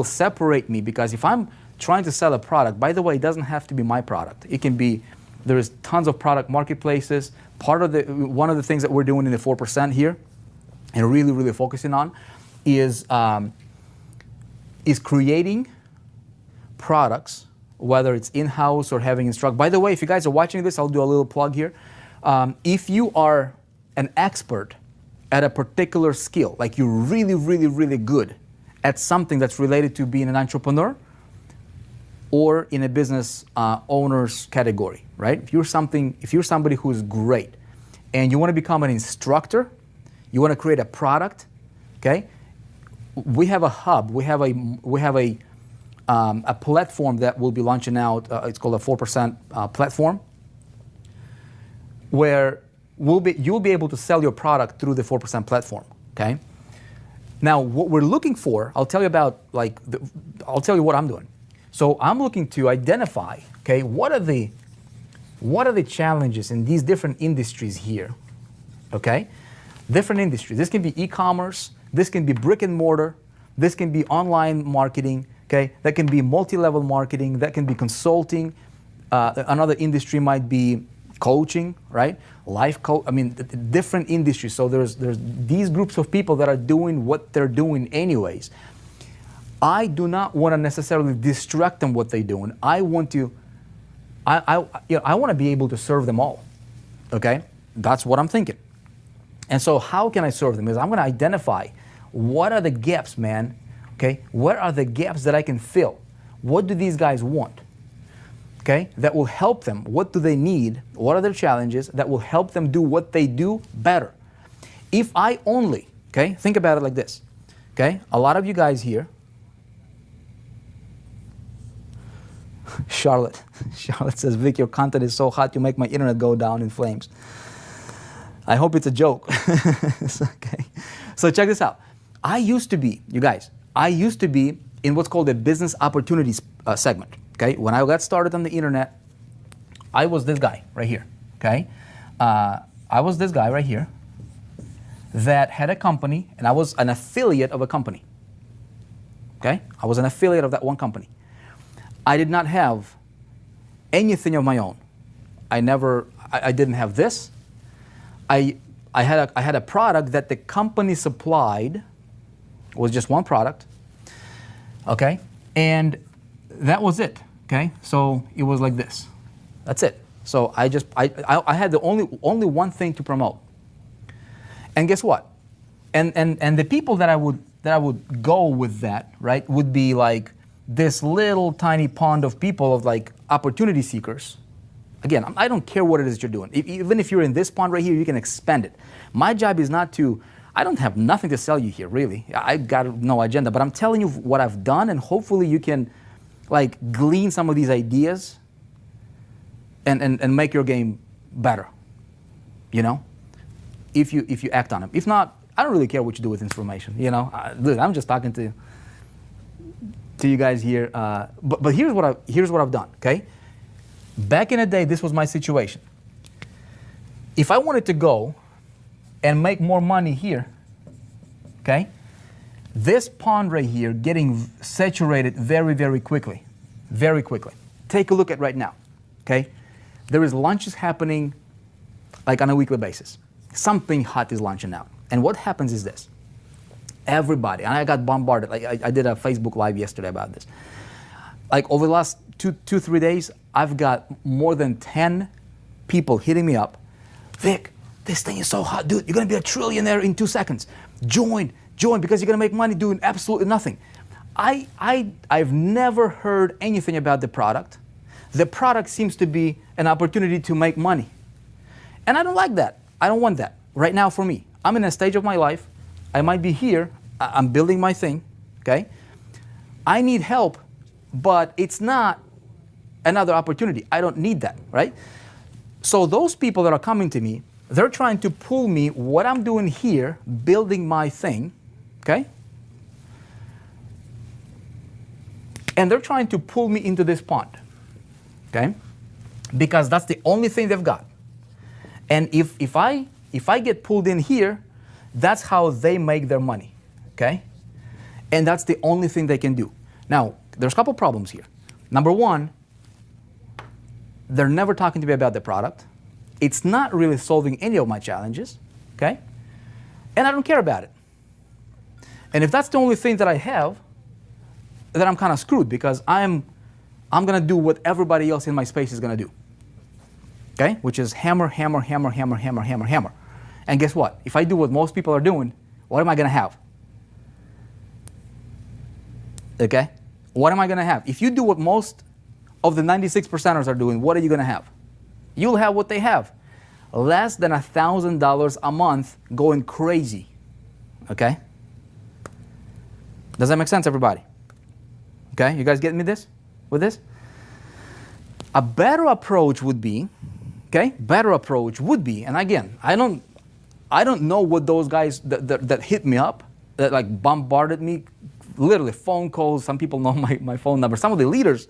separate me, because if I'm trying to sell a product, by the way, it doesn't have to be my product. It can be, there is tons of product marketplaces. One of the things that we're doing in the 4% here, and really focusing on, is creating products, whether it's in-house or having instruct. By the way, if you guys are watching this, I'll do a little plug here. If you are an expert at a particular skill, like you're really good at something that's related to being an entrepreneur, or in a business owner's category, right? If you're somebody who's great and you want to become an instructor, you want to create a product, okay? We have a hub, we have a platform that we'll be launching out. It's called a 4% platform, where you'll be able to sell your product through the 4% platform, okay? Now, what we're looking for, I'll tell you what I'm doing. So I'm looking to identify, okay, what are the challenges in these different industries here, okay? Different industries. This can be e-commerce, this can be brick and mortar, this can be online marketing, okay? That can be multi-level marketing, that can be consulting. Another industry might be coaching, right? Different industries. So there's these groups of people that are doing what they're doing anyways. I do not want to necessarily distract them what they're doing. I want to be able to serve them all. Okay? That's what I'm thinking. And so how can I serve them? Is I'm going to identify what are the gaps, man. Okay? What are the gaps that I can fill? What do these guys want? Okay? That will help them. What do they need? What are their challenges that will help them do what they do better? If I only, okay, think about it like this. Okay? A lot of you guys here, Charlotte says, Vic, your content is so hot, you make my internet go down in flames. I hope it's a joke. It's okay. So check this out. I used to be in what's called a business opportunities segment. Okay, when I got started on the internet, I was this guy right here. Okay, I was this guy right here that had a company, and I was an affiliate of a company. Okay, I was an affiliate of that one company. I did not have anything of my own. I didn't have this. I had a product that the company supplied. It was just one product. Okay, and that was it. Okay, so it was like this. That's it. So I had the only one thing to promote. And guess what? And the people that I would go with that, right, would be like this little tiny pond of people, of like opportunity seekers. Again, I don't care what it is you're doing. Even if you're in this pond right here, you can expand it. My job is not to, I don't have nothing to sell you here, really. I got no agenda, but I'm telling you what I've done, and hopefully you can like glean some of these ideas and make your game better, you know, if you act on them. If not, I don't really care what you do with information, you know. Look, I'm just talking to you guys here. But here's what I've done, okay? Back in the day, this was my situation. If I wanted to go and make more money here, okay, this pond right here getting saturated very, very quickly, very quickly. Take a look at right now, okay? There is lunches happening like on a weekly basis. Something hot is launching out. And what happens is this. Everybody, and I got bombarded. Like I did a Facebook Live yesterday about this. Like over the last 3 days, I've got more than 10 people hitting me up. Vic, this thing is so hot, dude. You're gonna be a trillionaire in 2 seconds. Join, because you're gonna make money doing absolutely nothing. I've never heard anything about the product. The product seems to be an opportunity to make money. And I don't like that. I don't want that right now for me. I'm in a stage of my life. I might be here. I'm building my thing, okay? I need help, but it's not another opportunity. I don't need that, right? So those people that are coming to me, they're trying to pull me what I'm doing here, building my thing, okay? And they're trying to pull me into this pond, okay? Because that's the only thing they've got. And if I get pulled in here, that's how they make their money, okay? And that's the only thing they can do. Now, there's a couple problems here. Number one, they're never talking to me about the product. It's not really solving any of my challenges, okay? And I don't care about it. And if that's the only thing that I have, then I'm kind of screwed, because I'm going to do what everybody else in my space is going to do, okay? Which is hammer, hammer, hammer, hammer, hammer, hammer, hammer. And guess what? If I do what most people are doing, what am I going to have? Okay? What am I going to have? If you do what most of the 96%ers are doing, what are you going to have? You'll have what they have. Less than $1,000 a month going crazy. Okay? Does that make sense, everybody? Okay? You guys getting me this? With this? A better approach would be, okay? Better approach would be, and again, I don't know what those guys that hit me up, that like bombarded me, literally phone calls. Some people know my phone number. Some of the leaders,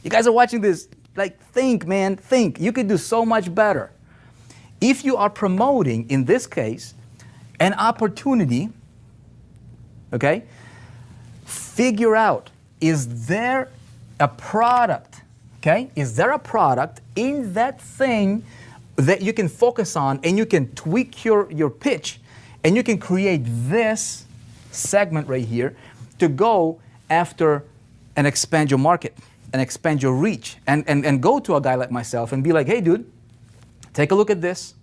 you guys are watching this, like think, man, think. You could do so much better. If you are promoting, in this case, an opportunity, okay, figure out, is there a product, okay? Is there a product in that thing that you can focus on, and you can tweak your pitch, and you can create this segment right here to go after and expand your market and expand your reach, and go to a guy like myself and be like, hey dude, take a look at this.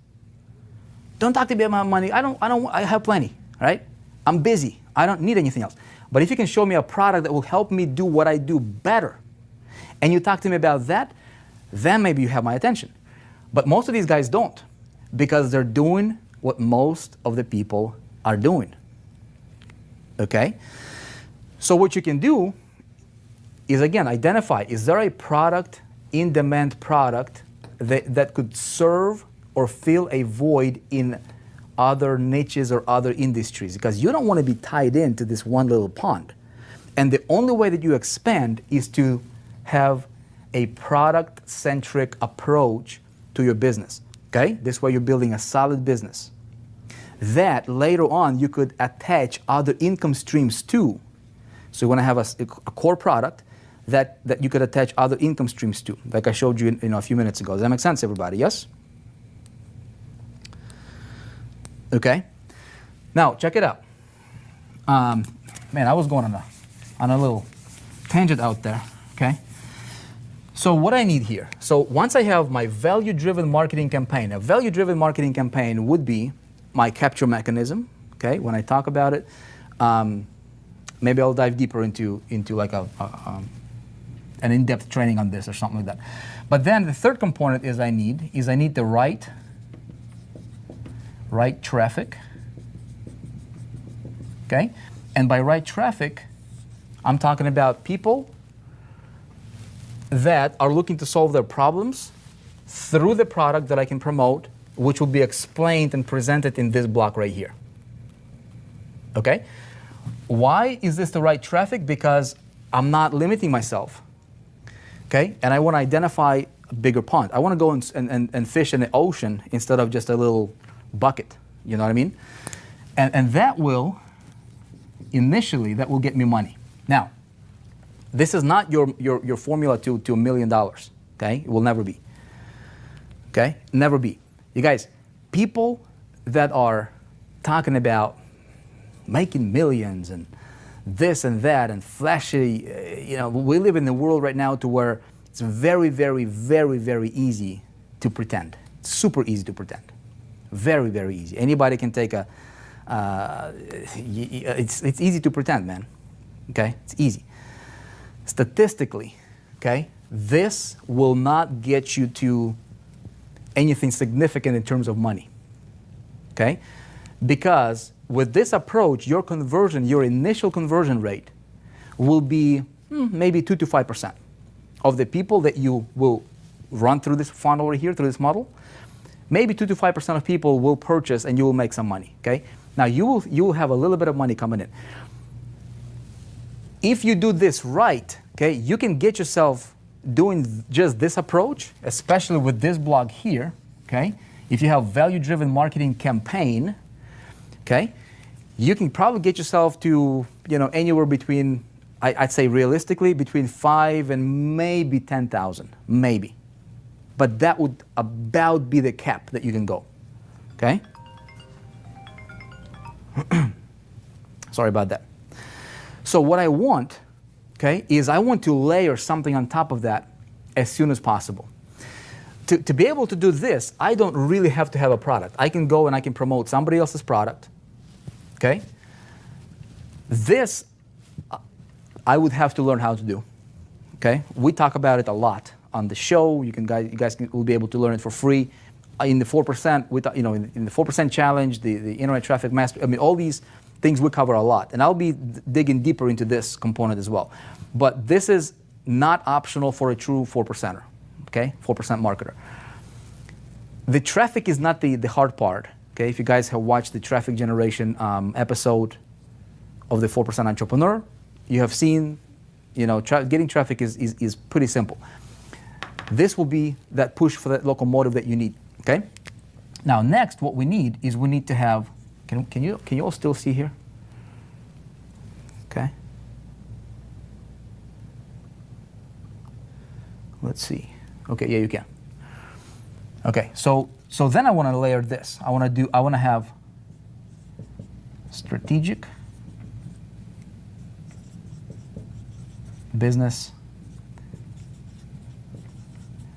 Don't talk to me about money. I have plenty, right? I'm busy. I don't need anything else. But if you can show me a product that will help me do what I do better, and you talk to me about that, then maybe you have my attention. But most of these guys don't, because they're doing what most of the people are doing. Okay? So what you can do is, again, identify, is there a product, in-demand product, that could serve or fill a void in other niches or other industries? Because you don't want to be tied into this one little pond. And the only way that you expand is to have a product-centric approach to your business, okay? This way you're building a solid business that later on you could attach other income streams to. So you want to have a core product that you could attach other income streams to, like I showed you a few minutes ago. Does that make sense, everybody? Yes? Okay. Now, check it out. Man, I was going on a little tangent out there, okay? So what I need here, so once I have my value-driven marketing campaign, a value-driven marketing campaign would be my capture mechanism, okay? When I talk about it, maybe I'll dive deeper into like an in-depth training on this or something like that. But then the third component is I need the right traffic, okay? And by right traffic, I'm talking about people that are looking to solve their problems through the product that I can promote, which will be explained and presented in this block right here. Okay? Why is this the right traffic? Because I'm not limiting myself. Okay? And I want to identify a bigger pond. I want to go and fish in the ocean instead of just a little bucket. You know what I mean? And that will, initially, that will get me money. Now, this is not your formula to $1 million, okay? It will never be, okay? Never be. You guys, people that are talking about making millions and this and that and flashy, we live in a world right now to where it's very, very, very, very easy to pretend. It's super easy to pretend. Very, very easy. Anybody can take it's easy to pretend, man, okay? It's easy. Statistically, okay, this will not get you to anything significant in terms of money, okay? Because with this approach, your initial conversion rate will be maybe 2 to 5% of the people that you will run through this funnel over here, through this model. Maybe 2 to 5% of people will purchase and you will make some money, okay? Now you will have a little bit of money coming in. If you do this right, okay, you can get yourself doing just this approach, especially with this blog here, okay? If you have value-driven marketing campaign, okay, you can probably get yourself to, anywhere between, I'd say realistically, between 5 and maybe 10,000, maybe. But that would about be the cap that you can go, okay? Sorry about that. So what I want, okay, is I want to layer something on top of that as soon as possible. To be able to do this, I don't really have to have a product. I can go and I can promote somebody else's product, okay? This, I would have to learn how to do, okay? We talk about it a lot on the show. You guys will be able to learn it for free. In the 4%, in the 4% challenge, the internet traffic master, all these things we cover a lot. And I'll be digging deeper into this component as well. But this is not optional for a true 4%er, okay? 4% marketer. The traffic is not the hard part, okay? If you guys have watched the traffic generation episode of the 4% entrepreneur, you have seen, getting traffic is pretty simple. This will be that push for that locomotive that you need, okay? Now, next, what we need is we need to have, can you all still see here? Okay. Let's see. Okay, yeah, you can. Okay, so then I want to layer this. I want to have strategic business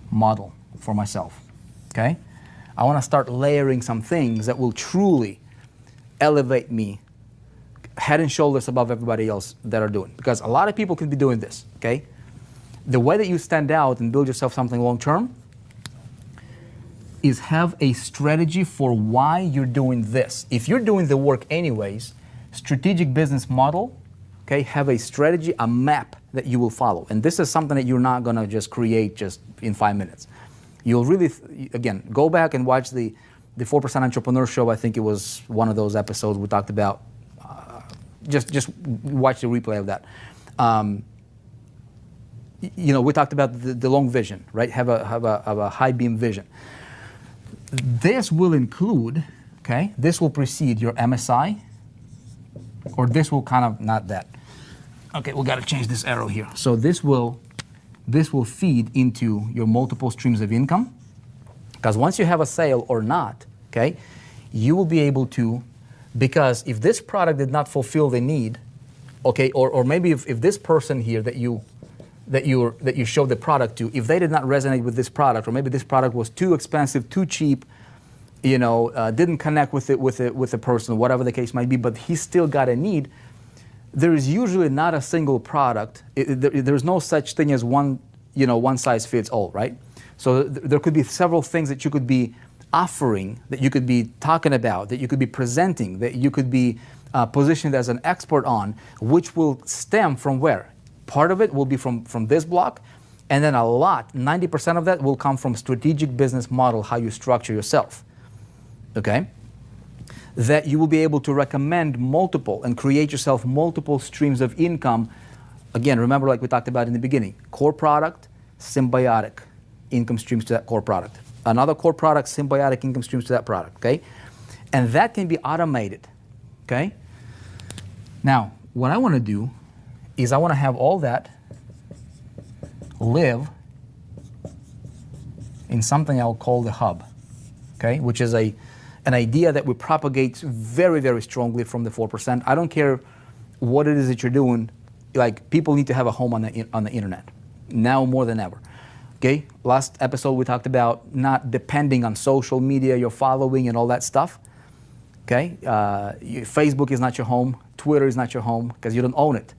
model for myself, okay? I want to start layering some things that will truly elevate me head and shoulders above everybody else that are doing. Because a lot of people can be doing this, okay? The way that you stand out and build yourself something long term is have a strategy for why you're doing this. If you're doing the work anyways, strategic business model, okay, have a strategy, a map that you will follow. And this is something that you're not gonna just create just in 5 minutes. You'll really, again, go back and watch the 4% Entrepreneur Show. I think it was one of those episodes we talked about. Just watch the replay of that. We talked about the long vision, right? Have a high beam vision. This will include, okay, this will precede your MSI, or this will kind of, not that. Okay, we got to change this arrow here. So this will feed into your multiple streams of income, because once you have a sale or not, okay, you will be able to, because if this product did not fulfill the need, okay, or maybe if this person here that you showed the product to, if they did not resonate with this product, or maybe this product was too expensive, too cheap, didn't connect with the person, whatever the case might be, but he still got a need, there is usually not a single product. There's no such thing as one size fits all, right? So there could be several things that you could be offering, that you could be talking about, that you could be presenting, that you could be positioned as an expert on, which will stem from where? Part of it will be from this block, and then 90% of that will come from strategic business model, how you structure yourself, okay? That you will be able to recommend multiple and create yourself multiple streams of income. Again, remember, like we talked about in the beginning, core product, symbiotic income streams to that core product. Another core product, symbiotic income streams to that product, okay? And that can be automated, okay? Now, what I want to do is I want to have all that live in something I'll call the hub, okay? Which is an idea that we propagate very, very strongly from the 4%. I don't care what it is that you're doing. Like, people need to have a home on the internet now more than ever. Okay, last episode we talked about not depending on social media, your following and all that stuff. Okay, Facebook is not your home, Twitter is not your home because you don't own it.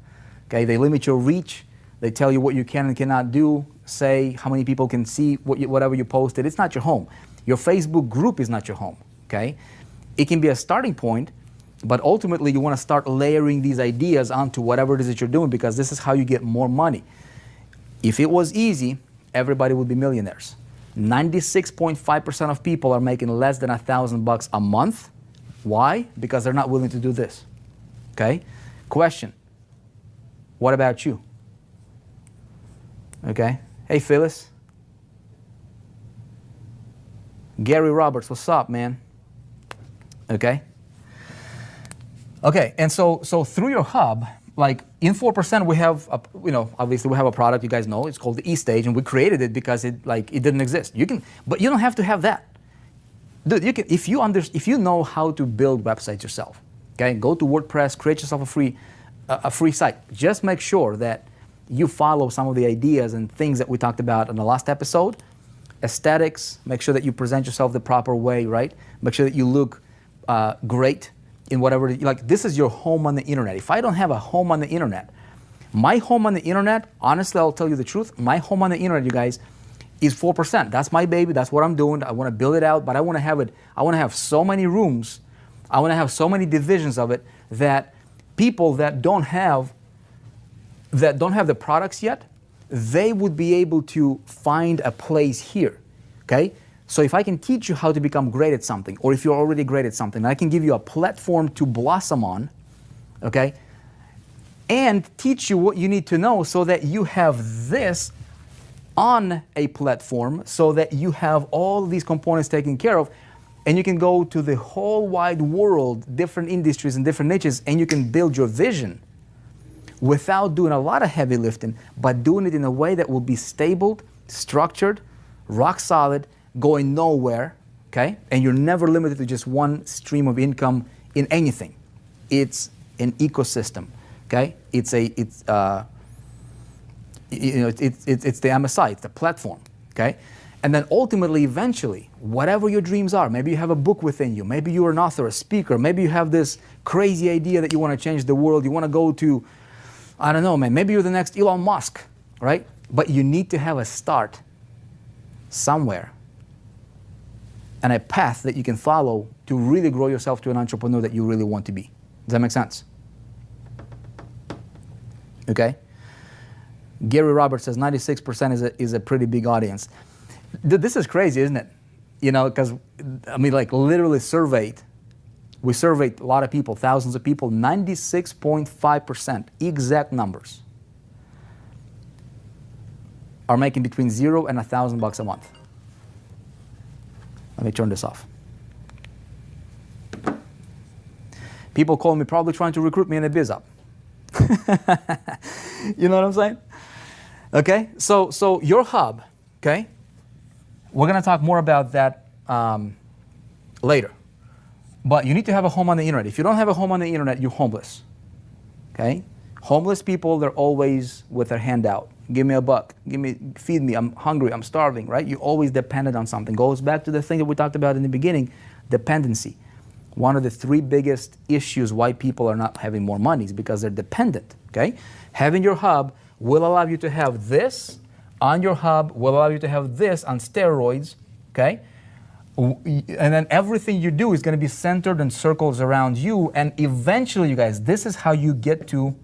Okay, they limit your reach, they tell you what you can and cannot do, say how many people can see whatever you posted. It's not your home. Your Facebook group is not your home. Okay, it can be a starting point, but ultimately you want to start layering these ideas onto whatever it is that you're doing, because this is how you get more money. If it was easy, everybody would be millionaires. 96.5% of people are making less than $1,000 a month. Why? Because they're not willing to do this. Okay? Question. What about you? Okay? Hey, Phyllis. Gary Roberts, what's up, man? Okay? Okay, and so through your hub, like in 4%, we have, obviously we have a product you guys know. It's called the E-Stage, and we created it because it didn't exist. But you don't have to have that. Dude, you can, if you know how to build websites yourself, okay, go to WordPress, create yourself a free site. Just make sure that you follow some of the ideas and things that we talked about in the last episode. Aesthetics, make sure that you present yourself the proper way, right? Make sure that you look great in whatever, like this is your home on the internet. If I don't have a home on the internet, my home on the internet, honestly, I'll tell you the truth, my home on the internet, you guys, is 4%. That's my baby, that's what I'm doing. I want to build it out, but I want to have so many rooms, I want to have so many divisions of it that people that don't have the products yet, they would be able to find a place here, okay? So if I can teach you how to become great at something, or if you're already great at something, I can give you a platform to blossom on, okay? And teach you what you need to know so that you have this on a platform, so that you have all these components taken care of, and you can go to the whole wide world, different industries and different niches, and you can build your vision without doing a lot of heavy lifting, but doing it in a way that will be stable, structured, rock solid, going nowhere, okay? And you're never limited to just one stream of income in anything. It's an ecosystem, okay? It's the MSI, it's the platform, okay? And then ultimately, eventually, whatever your dreams are, maybe you have a book within you, maybe you're an author, a speaker, maybe you have this crazy idea that you want to change the world, you want to go to, I don't know, man, maybe you're the next Elon Musk, right? But you need to have a start somewhere and a path that you can follow to really grow yourself to an entrepreneur that you really want to be. Does that make sense? Okay? Gary Roberts says 96% is a pretty big audience. This is crazy, isn't it? Because, I mean, like literally we surveyed a lot of people, thousands of people, 96.5%, exact numbers, are making between $0 and $1,000 a month. Let me turn this off. People call me probably trying to recruit me in a biz up. You know what I'm saying? Okay, so your hub, okay? We're gonna talk more about that later. But you need to have a home on the internet. If you don't have a home on the internet, you're homeless. Okay? Homeless people, they're always with their hand out. Give me a buck. Feed me. I'm hungry. I'm starving, right? You're always dependent on something. Goes back to the thing that we talked about in the beginning, dependency. One of the 3 biggest issues why people are not having more money is because they're dependent. Okay? Having your hub will allow you to have this on your hub, will allow you to have this on steroids. Okay? And then everything you do is going to be centered and circles around you. And eventually, you guys, this is how you get to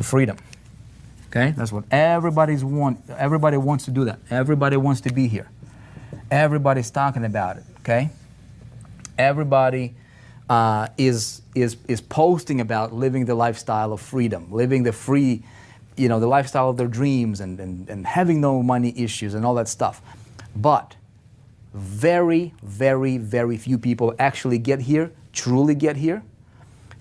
freedom. Okay? That's what everybody wants to do that. Everybody wants to be here. Everybody's talking about it. Okay? Everybody is posting about living the lifestyle of freedom, living the free, the lifestyle of their dreams and having no money issues and all that stuff. But very, very, very few people actually get here, truly get here,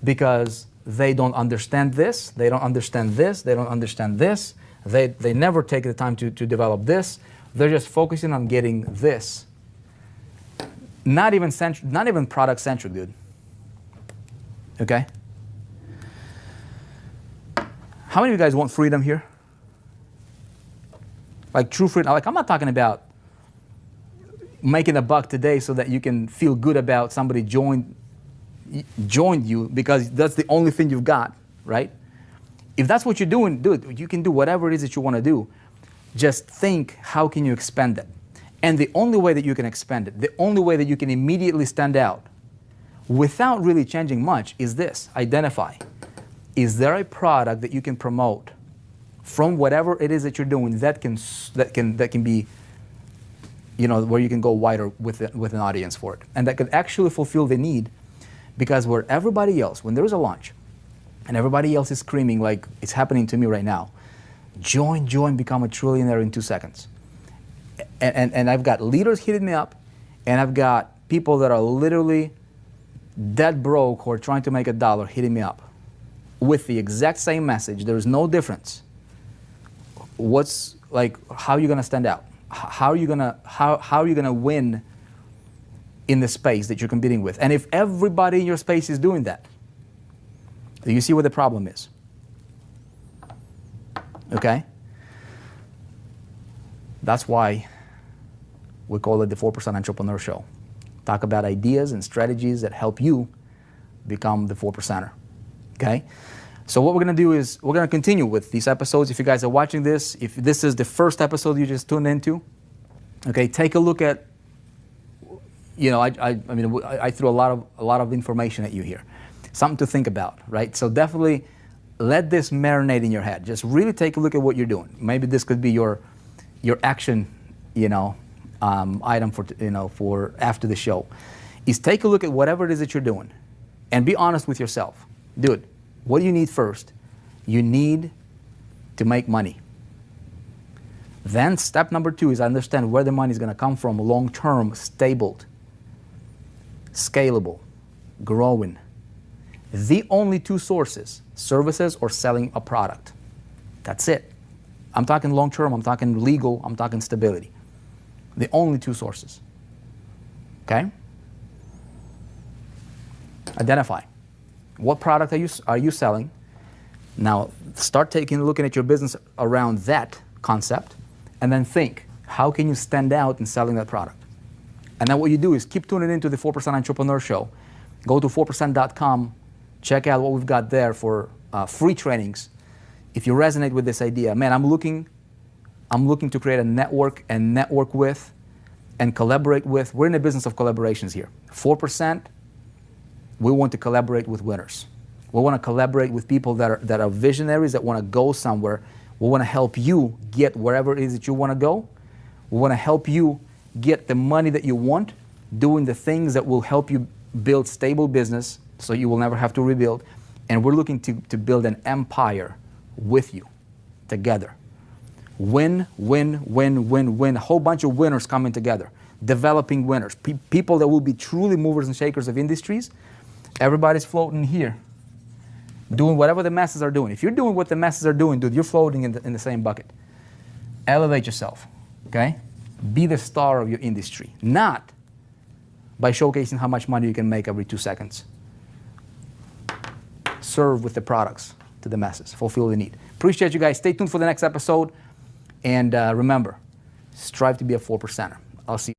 because they don't understand this, they don't understand this, they don't understand this, they never take the time to develop this. They're just focusing on getting this. Not even product centric, dude. Okay? How many of you guys want freedom here? Like true freedom. Like, I'm not talking about making a buck today so that you can feel good about somebody joined you because that's the only thing you've got, right? If that's what you're doing, dude, you can do whatever it is that you want to do. Just think, how can you expand it? And the only way that you can expand it, the only way that you can immediately stand out without really changing much is this. Identify. Is there a product that you can promote from whatever it is that you're doing that can be, where you can go wider with an audience for it, and that could actually fulfill the need? Because where everybody else, when there's a launch, and everybody else is screaming like it's happening to me right now, join, become a trillionaire in 2 seconds. And I've got leaders hitting me up, and I've got people that are literally dead broke who are trying to make $1 hitting me up with the exact same message. There's no difference. How are you gonna stand out? How are you gonna win in the space that you're competing with? And if everybody in your space is doing that, do you see what the problem is? Okay? That's why we call it the 4% Entrepreneur Show. Talk about ideas and strategies that help you become the 4%er. Okay? So what we're going to do is we're going to continue with these episodes. If you guys are watching this, if this is the first episode you just tuned into, okay, take a look at, I threw a lot of information at you here. Something to think about, right? So definitely let this marinate in your head. Just really take a look at what you're doing. Maybe this could be your action, item for after the show. Is take a look at whatever it is that you're doing and be honest with yourself. Dude, what do you need first? You need to make money. Then step number 2 is understand where the money is going to come from, long-term, stable, scalable, growing. The only 2 sources, services or selling a product. That's it. I'm talking long-term, I'm talking legal, I'm talking stability. The only 2 sources. Okay? Identify. What product are you selling? Now, start looking at your business around that concept, and then think, how can you stand out in selling that product? And then what you do is keep tuning into the 4% Entrepreneur Show. Go to 4%.com, check out what we've got there for free trainings. If you resonate with this idea, man, I'm looking to create a network and network with and collaborate with. We're in the business of collaborations here. 4%, we want to collaborate with winners. We want to collaborate with people that are visionaries, that want to go somewhere. We want to help you get wherever it is that you want to go. We want to help you get the money that you want, doing the things that will help you build stable business so you will never have to rebuild. And we're looking to build an empire with you, together. Win, win, win, win, win. A whole bunch of winners coming together. Developing winners. People that will be truly movers and shakers of industries. Everybody's floating here. Doing whatever the masses are doing. If you're doing what the masses are doing, dude, you're floating in the same bucket. Elevate yourself, okay? Be the star of your industry. Not by showcasing how much money you can make every 2 seconds. Serve with the products to the masses. Fulfill the need. Appreciate you guys. Stay tuned for the next episode. And remember, strive to be a 4%er. I'll see you.